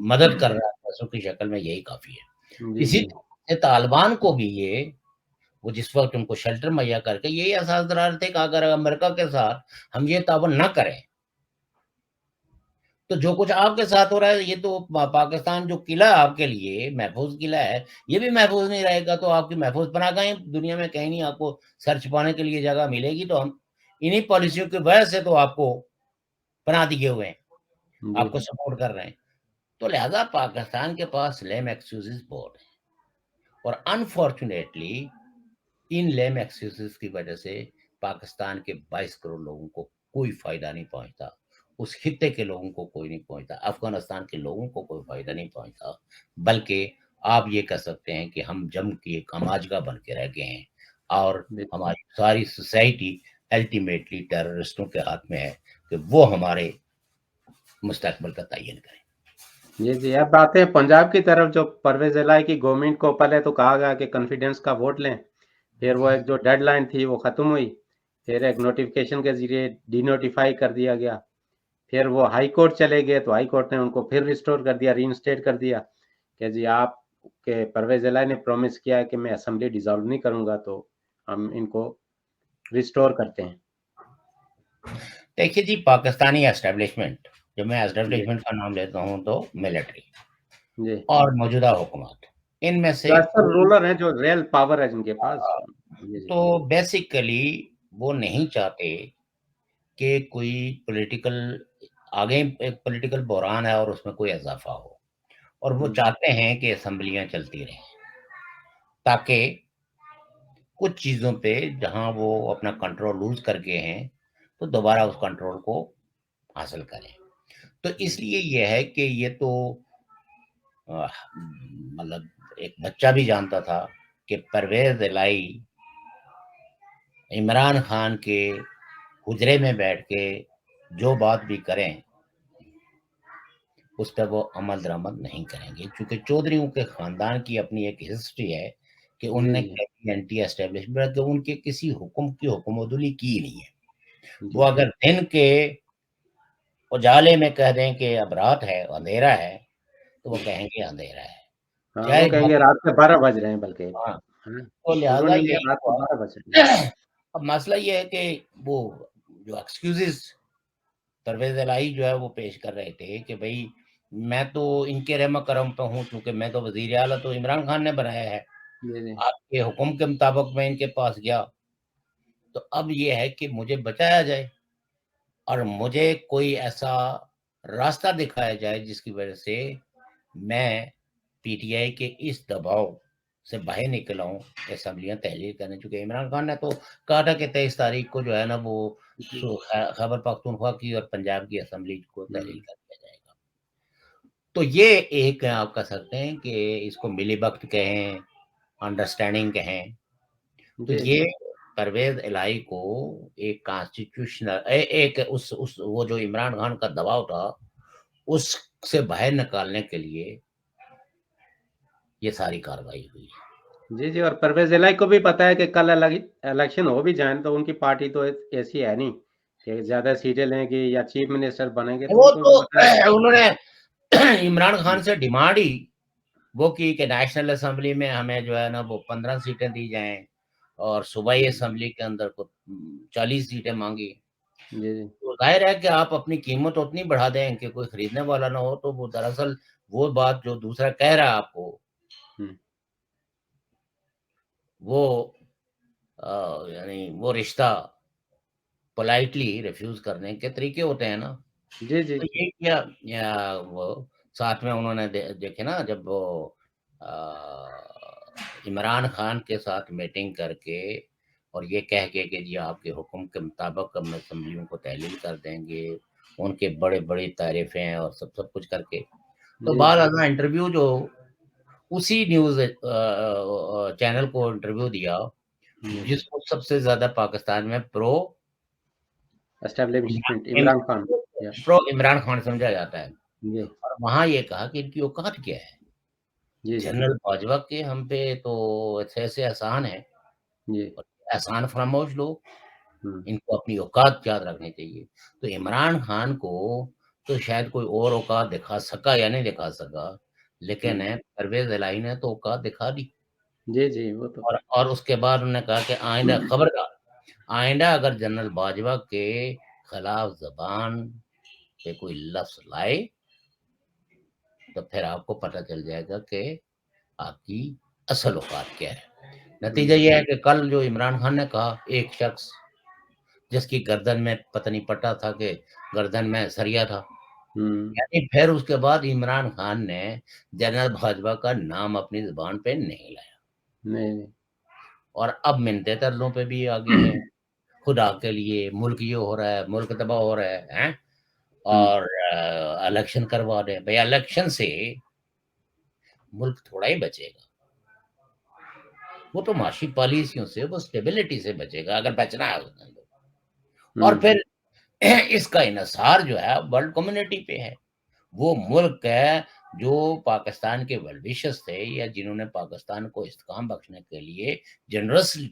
मदद कर रहा है पैसों की शक्ल में, यही काफी है। जी इसी जी तरह से तालिबान को भी ये, वो जिस वक्त उनको शेल्टर मुहैया करके यही एहसास दिला रहे थे कि अगर अमेरिका के साथ हम ये तावन न करें तो जो कुछ आपके साथ हो रहा है, ये तो पाकिस्तान जो किला है आपके लिए महफूज किला है, ये भी महफूज नहीं रहेगा। तो आपकी महफूज पनाहगाहें दुनिया में कहीं नहीं आपको सर छुपाने के लिए जगह मिलेगी। तो हम इन्हीं पॉलिसियों की वजह से तो आपको पनाह दिए हुए हैं, जी आपको सपोर्ट कर रहे हैं। तो लिहाजा पाकिस्तान के पास लेम एक्सक्यूजेस बहुत है, और अनफॉर्चुनेटली इन लेम एक्सक्यूजेस की वजह से पाकिस्तान के 22 करोड़ लोगों को कोई फायदा नहीं पहुंचता, उस खित्ते के लोगों को कोई नहीं पहुंचता, अफगानिस्तान के लोगों को कोई फायदा नहीं पहुंचता। बल्कि आप ये कह सकते हैं कि हम जम की एक अमाजगा बन के रह गए हैं, और बिल्कुल। हमारी सारी सोसाइटी अल्टीमेटली टेररिस्टों के हाथ में है कि वो हमारे मुस्तकबिल का तयन करें। जी जी। अब आते हैं पंजाब की तरफ, जो परवेज इलाही की गवर्नमेंट को पहले तो कहा गया कि कॉन्फिडेंस का वोट लें, फिर वो एक जो डेडलाइन थी वो खत्म हुई, फिर एक नोटिफिकेशन के जरिए डिनोटिफाई कर दिया गया, फिर वो हाई कोर्ट चले गए तो हाई कोर्ट ने उनको फिर रिस्टोर कर दिया, रीइंस्टेट कर दिया कि जी आप के परवेज इलाही ने प्रॉमिस किया है कि मैं असेंबली डिसॉल्व नहीं करूंगा, तो हम इनको रिस्टोर करते हैं। देखिए जी, पाकिस्तानी एस्टेब्लिशमेंट, जब मैं जी एस्टेब्लिशमेंट का नाम लेता हूँ तो मिलिट्री जी। और मौजूदा हुकूमत, इनमें जो से अक्सर कोई, रूलर हैं, जो रियल पावर है जिनके पास। जी जी। तो बेसिकली वो नहीं चाहते कि कोई पॉलिटिकल, आगे एक पॉलिटिकल बहरान है और उसमें कोई इजाफा हो, और वो जी चाहते हैं कि असेंबलियां चलती रहें ताकि कुछ चीज़ों पे जहां वो अपना कंट्रोल लूज करके हैं तो दोबारा उस कंट्रोल को हासिल करें। तो जी इसलिए ये है कि ये तो मतलब एक बच्चा भी जानता था कि परवेज इलाही इमरान खान के हुजरे में बैठ के जो बात भी करें उस पर वो अमल दरामद नहीं करेंगे, क्योंकि चौधरियों के खानदान की अपनी एक हिस्ट्री है कि जी उनने जी कभी एंटी एस्टेब्लिशमेंट, उनके किसी हुक्म की हुक्मदुली की नहीं है। वो जी। अगर दिन के उजाले में कह दें कि अब रात है, अंधेरा है, तो वो कहेंगे अंधेरा है। हाँ, वो जाहिर बात कहेंगे रात के 12 बज रहे हैं, बल्कि है, हाँ, हाँ, तो शुरू लिहाजा नहीं हुए, यही रात के हुआ। 12 बज रहे हैं। अब मसला ये है कि वो जो एक्सक्यूजेस परवेज इलाही जो है वो पेश कर रहे थे कि भाई मैं तो इनके रहम करम पे हूँ, क्योंकि मैं तो वजीर आला तो इमरान खान ने बनाया है, जी जी आपके हुक्म के मुताबिक मैं इनके पास गया, तो अब ये है कि मुझे बचाया जाए और मुझे कोई ऐसा रास्ता दिखाया जाए जिसकी वजह से मैं पीटीआई के इस दबाव से बाहर निकल आऊं, असेंबलियां तहलील करने। चुके इमरान खान ने तो कहा था कि 23 तारीख को जो है ना वो जी। खैबर पख्तूनख्वा की और पंजाब की असेंबली को तहलील हम्म। कर दिया जाएगा। तो ये एक आप कह सकते हैं कि इसको मिली भगत कहें, अंडरस्टैंडिंग कहें। तो जी ये परवेज इलाही को एक कॉन्स्टिट्यूशनल एक उस वो जो इमरान खान का दबाव था उससे बाहर निकालने के लिए ये सारी कार्रवाई हुई है। जी, जी, और परवेज़ इलाही को भी पता है कि कल इलेक्शन हो भी जाए तो उनकी पार्टी तो ऐसी है नहीं कि ज़्यादा सीटें लेंगी या चीफ मिनिस्टर बनेंगे, तो वो उनको भी तो पता है। उन्होंने इमरान हुँ, खान से डिमांड ही वो की कि नेशनल असेंबली में हमें जो है ना वो 15 सीटें दी जाएँ और सूबाई हुँ, असेंबली के अंदर को 40 सीटें माँगी। जी, जी, तो ज़ाहिर है कि आप अपनी कीमत उतनी बढ़ा दें कि कोई खरीदने वाला ना हो, तो वो दरअसल वो बात जो दूसरा कह रहा है आपको, हुँ, वो यानी वो रिश्ता पोलाइटली रिफ्यूज़ करने के तरीके होते हैं ना। जी, जी, तो ये किया या वो साथ में उन्होंने देखे ना जब वो इमरान खान के साथ मीटिंग करके और ये कह के कि जी आपके हुक्म के मुताबिक हम असेंबलियों को तहलील कर देंगे, उनके बड़े-बड़ी तारीफ़ें और सब कुछ करके। तो जी, बहरहाल ना इंटरव्यू जो उसी न्यूज़ चैनल को इंटरव्यू दिया, जी, जिसको सबसे ज़्यादा पाकिस्तान में एस्टेब्लिशमेंट इम इमरान खान, या प्रो इमरान खान समझा जाता है। जी, और वहाँ ये कहा कि इनकी औकात क्या है? जी, जी, जनरल बाजवा के हम पे तो ऐसे-ऐसे एहसान हैं जी, और एहसान फरामोश लोग, हुँ, इनको अपनी औकात याद रखनी चाहिए। तो इमरान खान को तो शायद कोई और औकात दिखा सका या नहीं दिखा सका, लेकिन हुँ, परवेज़ इलाही ने तो औकात दिखा दी। जी, जी, वो तो और उसके बाद उन्होंने कहा कि आइंदा खबरदार, आइंदा अगर जनरल बाजवा के खिलाफ ज़बान पे कोई लफ्ज़ लाए, तो फिर आपको पता चल जाएगा कि आपकी असल औकात क्या है। नतीजा हुँ, ये है कि कल जो इमरान खान ने कहा, एक शख्स जिसकी गर्दन में पता नहीं पता था कि गर्दन में सरिया था, हुँ, यानी फिर उसके बाद इमरान खान ने जनरल बाजवा का नाम अपनी ज़ुबान पे नहीं लाया नहीं, नहीं, और अब मिन्नतें तरलों पे भी आ गए हैं। खुदा के लिए मुल्क ये हो रहा है, मुल्क तबाह हो रहा है, हैं? हुँ, और इलेक्शन करवा रहे हैं। भई इलेक्शन से मुल्क थोड़ा ही बचेगा। वो तो माशी पॉलिसियों से, वो स्टेबिलिटी से बचेगा अगर बचना है उसने तो। और हुँ, फिर इसका इन्हिसार जो है वर्ल्ड कम्युनिटी पे है। वो मुल्क है जो पाकिस्तान के वेल विशर्स थे या जिन्होंने पाकिस्तान को इस्तेकाम बख्शने के लिए जनरसली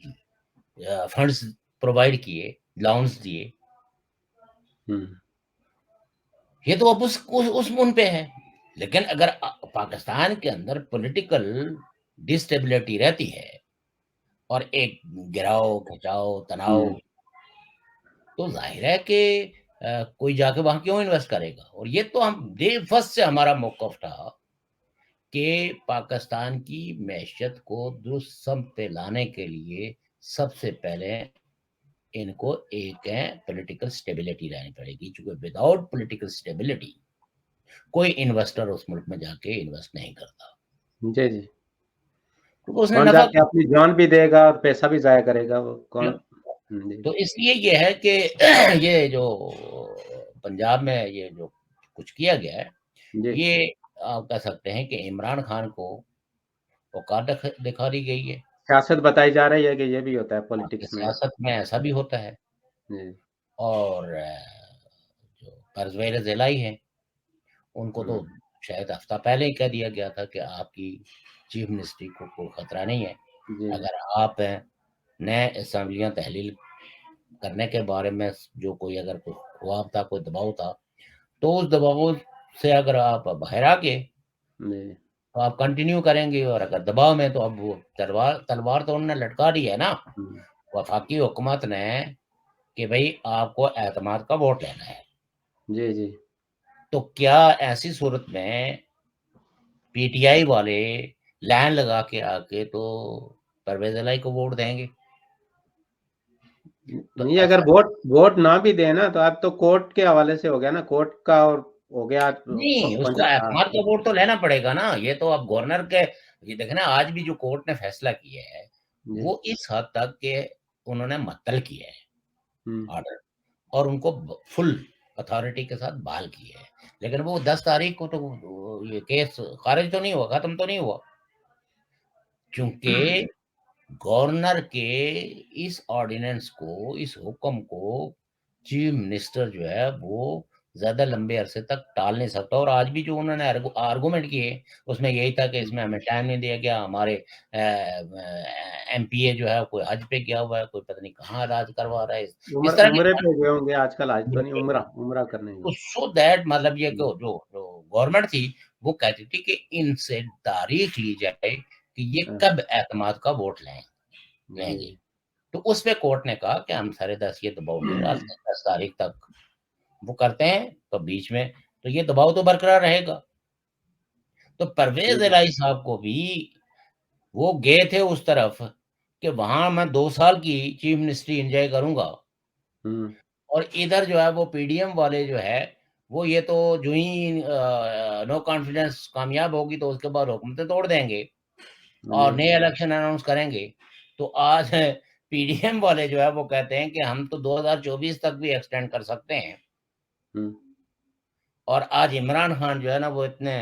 फंड्स प्रोवाइड किए, लोन्स दिए। हुँ, ये तो अब उस उन पे है। लेकिन अगर पाकिस्तान के अंदर पॉलिटिकल डिस्टेबिलिटी रहती है और एक गिराव, खिंचाव, तनाव, हुँ, तो ज़ाहिर है कि कोई जाके वहाँ क्यों इन्वेस्ट करेगा? और ये तो हम डे फर्स्ट से हमारा मौक़िफ़ था कि पाकिस्तान की मईशत को दुरुस्त सम्त पे लाने के लिए सबसे पहले इनको एक है पॉलिटिकल स्टेबिलिटी लानी पड़ेगी, क्योंकि विदाउट पॉलिटिकल स्टेबिलिटी कोई इन्वेस्टर उस मुल्क में जाके इन्वेस्ट नहीं करता। जी, जी। क्योंकि उसने कौन नफ़ा जाके अपनी जान भी देगा और पैसा भी ज़ाया करेगा वो कौन। जी, तो इसलिए ये है कि ये जो पंजाब में ये जो कुछ किया गया है, जी, ये आप कह सकते हैं कि इमरान खान को औकात दिखा दी गई है। सियासत बताई जा रही है कि ये भी होता है कि पॉलिटिक्स में। सियासत में ऐसा भी होता है जी, और जो परवेज़ इलाही हैं, उनको तो हुँ, शायद हफ्ता पहले ही कह दिया गया था कि आपकी चीफ मिनिस्ट्री को कोई खतरा नहीं है। जी, जी, अगर आप नए असेंबलियाँ तहलील करने के बारे में जो कोई अगर कोई ख्वाब था, कोई दबाव था, तो उस दबाव से अगर आप बाहर आ गए, जी, तो आप कंटिन्यू करेंगे और अगर दबाव में तो अब वो तलवार तलवार तो उन्होंने लटका दी है ना, हुँ, वफ़ाकी हुकूमत ने कि भई आपको एतमाद का वोट लेना है। जी, जी। तो क्या ऐसी सूरत में पीटीआई वाले लाइन लगा के आके तो परवेज़ इलाही को वोट देंगे? तो नहीं, अगर ऐसा वोट वोट ना भी दें ना, तो अब तो कोर्ट के हवाले से हो गया ना, कोर्ट का और हो गया नहीं, उसको हाँ, एतमाद का वोट तो लेना पड़ेगा ना, ये तो अब गवर्नर के ये देखें ना आज भी जो कोर्ट ने फैसला किया है, जी, वो इस हद तक के उन्होंने मुअत्तल किया है हुँ, ऑर्डर और उनको फुल अथॉरिटी के साथ बहाल किया है। लेकिन वो 10 तारीख को तो ये केस खारिज तो नहीं हुआ, खत्म तो नहीं हुआ, क्योंकि गवर्नर के इस ऑर्डिनेंस को, इस हुक्म को चीफ मिनिस्टर जो है वो ज्यादा लंबे अरसे तक टाल नहीं सकता। और आज भी जो उन्होंने आर्गुमेंट किए उसमें यही था कि इसमें हमें टाइम नहीं दिया गया, हमारे एमपीए जो है कोई हज पे गया हुआ है, कोई पता नहीं कहाँ इलाज करवा रहा है, इस तरह उम्रे पे गए होंगे आजकल, आज तो नहीं, की। उम्रा करने गए। तो सो दैट मतलब ये कि जो जो गवर्नमेंट थी वो कहती थी कि इनसे तारीख ली जाए कि ये हाँ, कब एतमाद का वोट लेंगे। जी। तो उस पे कोर्ट ने कहा कि हम 10:30 ये दबाव नहीं डालते, 10 तारीख तक वो करते हैं, तो बीच में तो ये दबाव तो बरकरार रहेगा। तो परवेज जी। इलाही साहब को भी वो गए थे उस तरफ कि वहां मैं 2 साल की चीफ मिनिस्ट्री एंजॉय करूंगा, हम्म। और इधर जो है वो पीडीएम वाले जो है वो ये तो जो ही नो कॉन्फिडेंस कामयाब होगी तो उसके बाद हुकूमतें तोड़ देंगे और जी। नए इलेक्शन अनाउंस करेंगे। तो आज पीडीएम वाले जो है वो कहते हैं कि हम तो 2024 तक भी एक्सटेंड कर सकते हैं। हम्म। और आज इमरान खान जो है ना वो इतने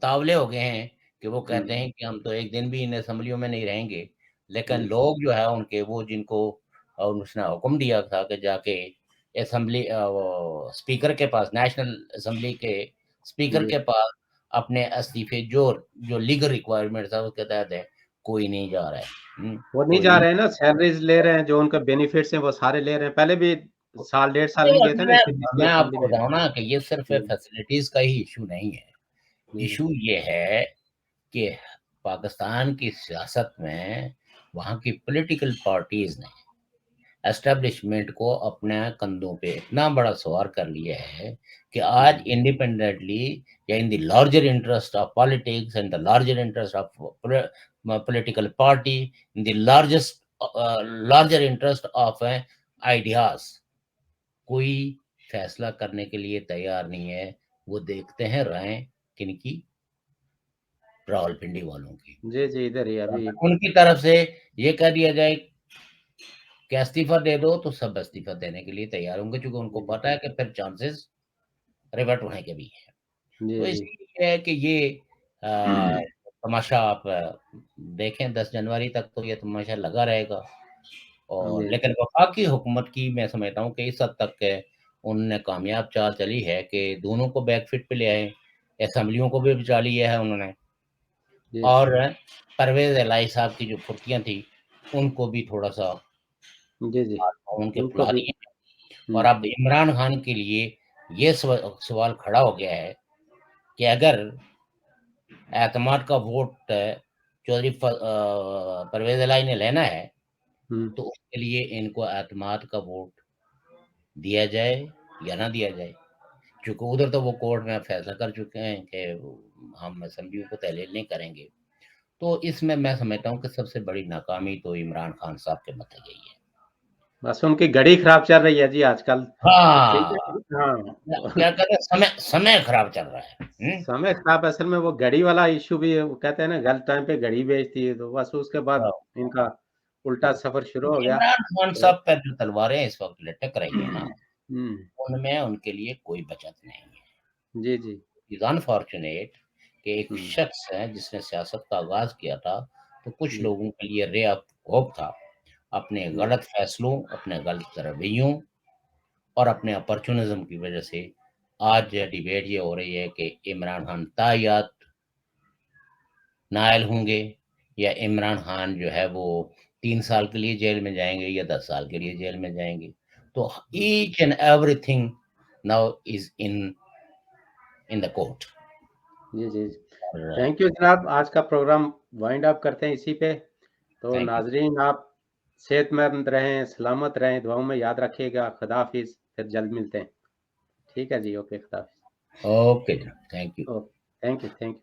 तावले हो गए हैं कि वो कहते हम्म। हैं कि हम तो एक दिन भी इन असेंबलियों में नहीं रहेंगे। लेकिन जी। लोग जो है उनके वो जिनको उसने हुक्म दिया था कि जाके असेंबली स्पीकर के पास, नेशनल असेंबली के स्पीकर जी। के पास अपने इस्तीफे जो जो लीगल रिक्वायरमेंट था उसके तहत है, कोई नहीं जा रहा है। वो नहीं कोई जा नहीं। रहे हैं ना, सैलरीज ले रहे हैं, जो उनके बेनिफिट्स हैं वो सारे ले रहे हैं। पहले भी साल 1.5 साल नहीं, नहीं गए थे असल ना में इसके पिछली मैं असेंबली आपको में। बताऊं ना कि ये सिर्फ जी। फैसिलिटीज का ही इशू नहीं है। जी। इशू ये है कि पाकिस्तान की सियासत में वहाँ की पॉलिटिकल पार्टीज ने एस्टेब्लिशमेंट को अपने कंधों पे इतना बड़ा सवार कर लिया है कि आज जी। इंडिपेंडेंटली या in the larger interest of politics and the larger interest of political party, in the larger interest of ideas, कोई फैसला करने के लिए तैयार नहीं है। वो देखते हैं राय किनकी, रावलपिंडी वालों की। जी। जी, इधर ही अभी। उनकी तरफ से ये कह दिया जाए कि इस्तीफा दे दो तो सब इस्तीफा देने के लिए तैयार होंगे, क्योंकि उनको जी। पता है कि फिर चांसेस रिवर्ट होने के भी है। जी। तो जी। इसलिए है कि ये तमाशा आप देखें, 10 जनवरी तक तो ये तमाशा लगा रहेगा। और जी। लेकिन वफाकी हुकूमत की मैं समझता हूँ कि इस हद तक के उन्होंने कामयाब चाल चली है कि दोनों को बैकफिट पे ले आए, असेंबलियों को भी बचा लिया है उन्होंने, जी। और परवेज इलाही साहब की जो फुर्तियां थी उनको भी थोड़ा सा जी। जी, उनके उनको फुला भी। दिए। और हुँ। अब इमरान खान के लिए ये सवाल खड़ा हो गया है कि अगर एतमाद का वोट चौधरी परवेज इलाही ने लेना है हुँ। तो उसके लिए इनको एतमाद का वोट दिया जाए या ना दिया जाए, क्योंकि उधर तो वो कोर्ट में फैसला कर चुके हैं कि हम असेंबलियों को तहलील नहीं करेंगे। तो इसमें मैं समझता हूँ कि सबसे बड़ी नाकामी तो इमरान खान साहब के मथे गई है। बस उनकी घड़ी खराब चल रही है जी आजकल। ठीक हाँ, है? हाँ। क्या कहते हैं, समय समय खराब चल रहा है। समय खराब, असल में वो घड़ी वाला इश्यू भी है, वो कहते हैं ना गलत टाइम पे घड़ी बेचती है, तो बस उसके बाद हाँ। इनका उल्टा सफ़र शुरू हो गया। इमरान खान तो साहब पे जो तलवारें इस वक्त लटक रही है ना, हुँ। उनमें उनके लिए कोई बचत नहीं है। जी। जी। इज अनफॉर्चुनेट कि एक हुँ। शख्स है जिसने सियासत का आगाज किया था, तो कुछ जी। लोगों के लिए रे ऑफ होप था। अपने जी। गलत फैसलों, अपने गलत रवैयों और अपने अपॉर्चुनिज्म की वजह से आज डिबेट ये हो रही है कि इमरान खान तायात नायल होंगे या इमरान खान जो है वो 3 साल के लिए जेल में जाएंगे या 10 साल के लिए जेल में जाएंगे। तो हुँ। Each and everything now is in the court. जी। जी। और थैंक यू जनाब, आज का प्रोग्राम वाइंड अप करते हैं इसी पे। तो थैंक यू। नाज़रीन, आप सेहतमंद रहें, सलामत रहें, दुआओं में याद रखिएगा। खुदा हाफ़िज़, फिर जल्द मिलते हैं। ठीक है जी, ओके, खुदा हाफ़िज़। Okay, thank you. Okay, thank you, thank you.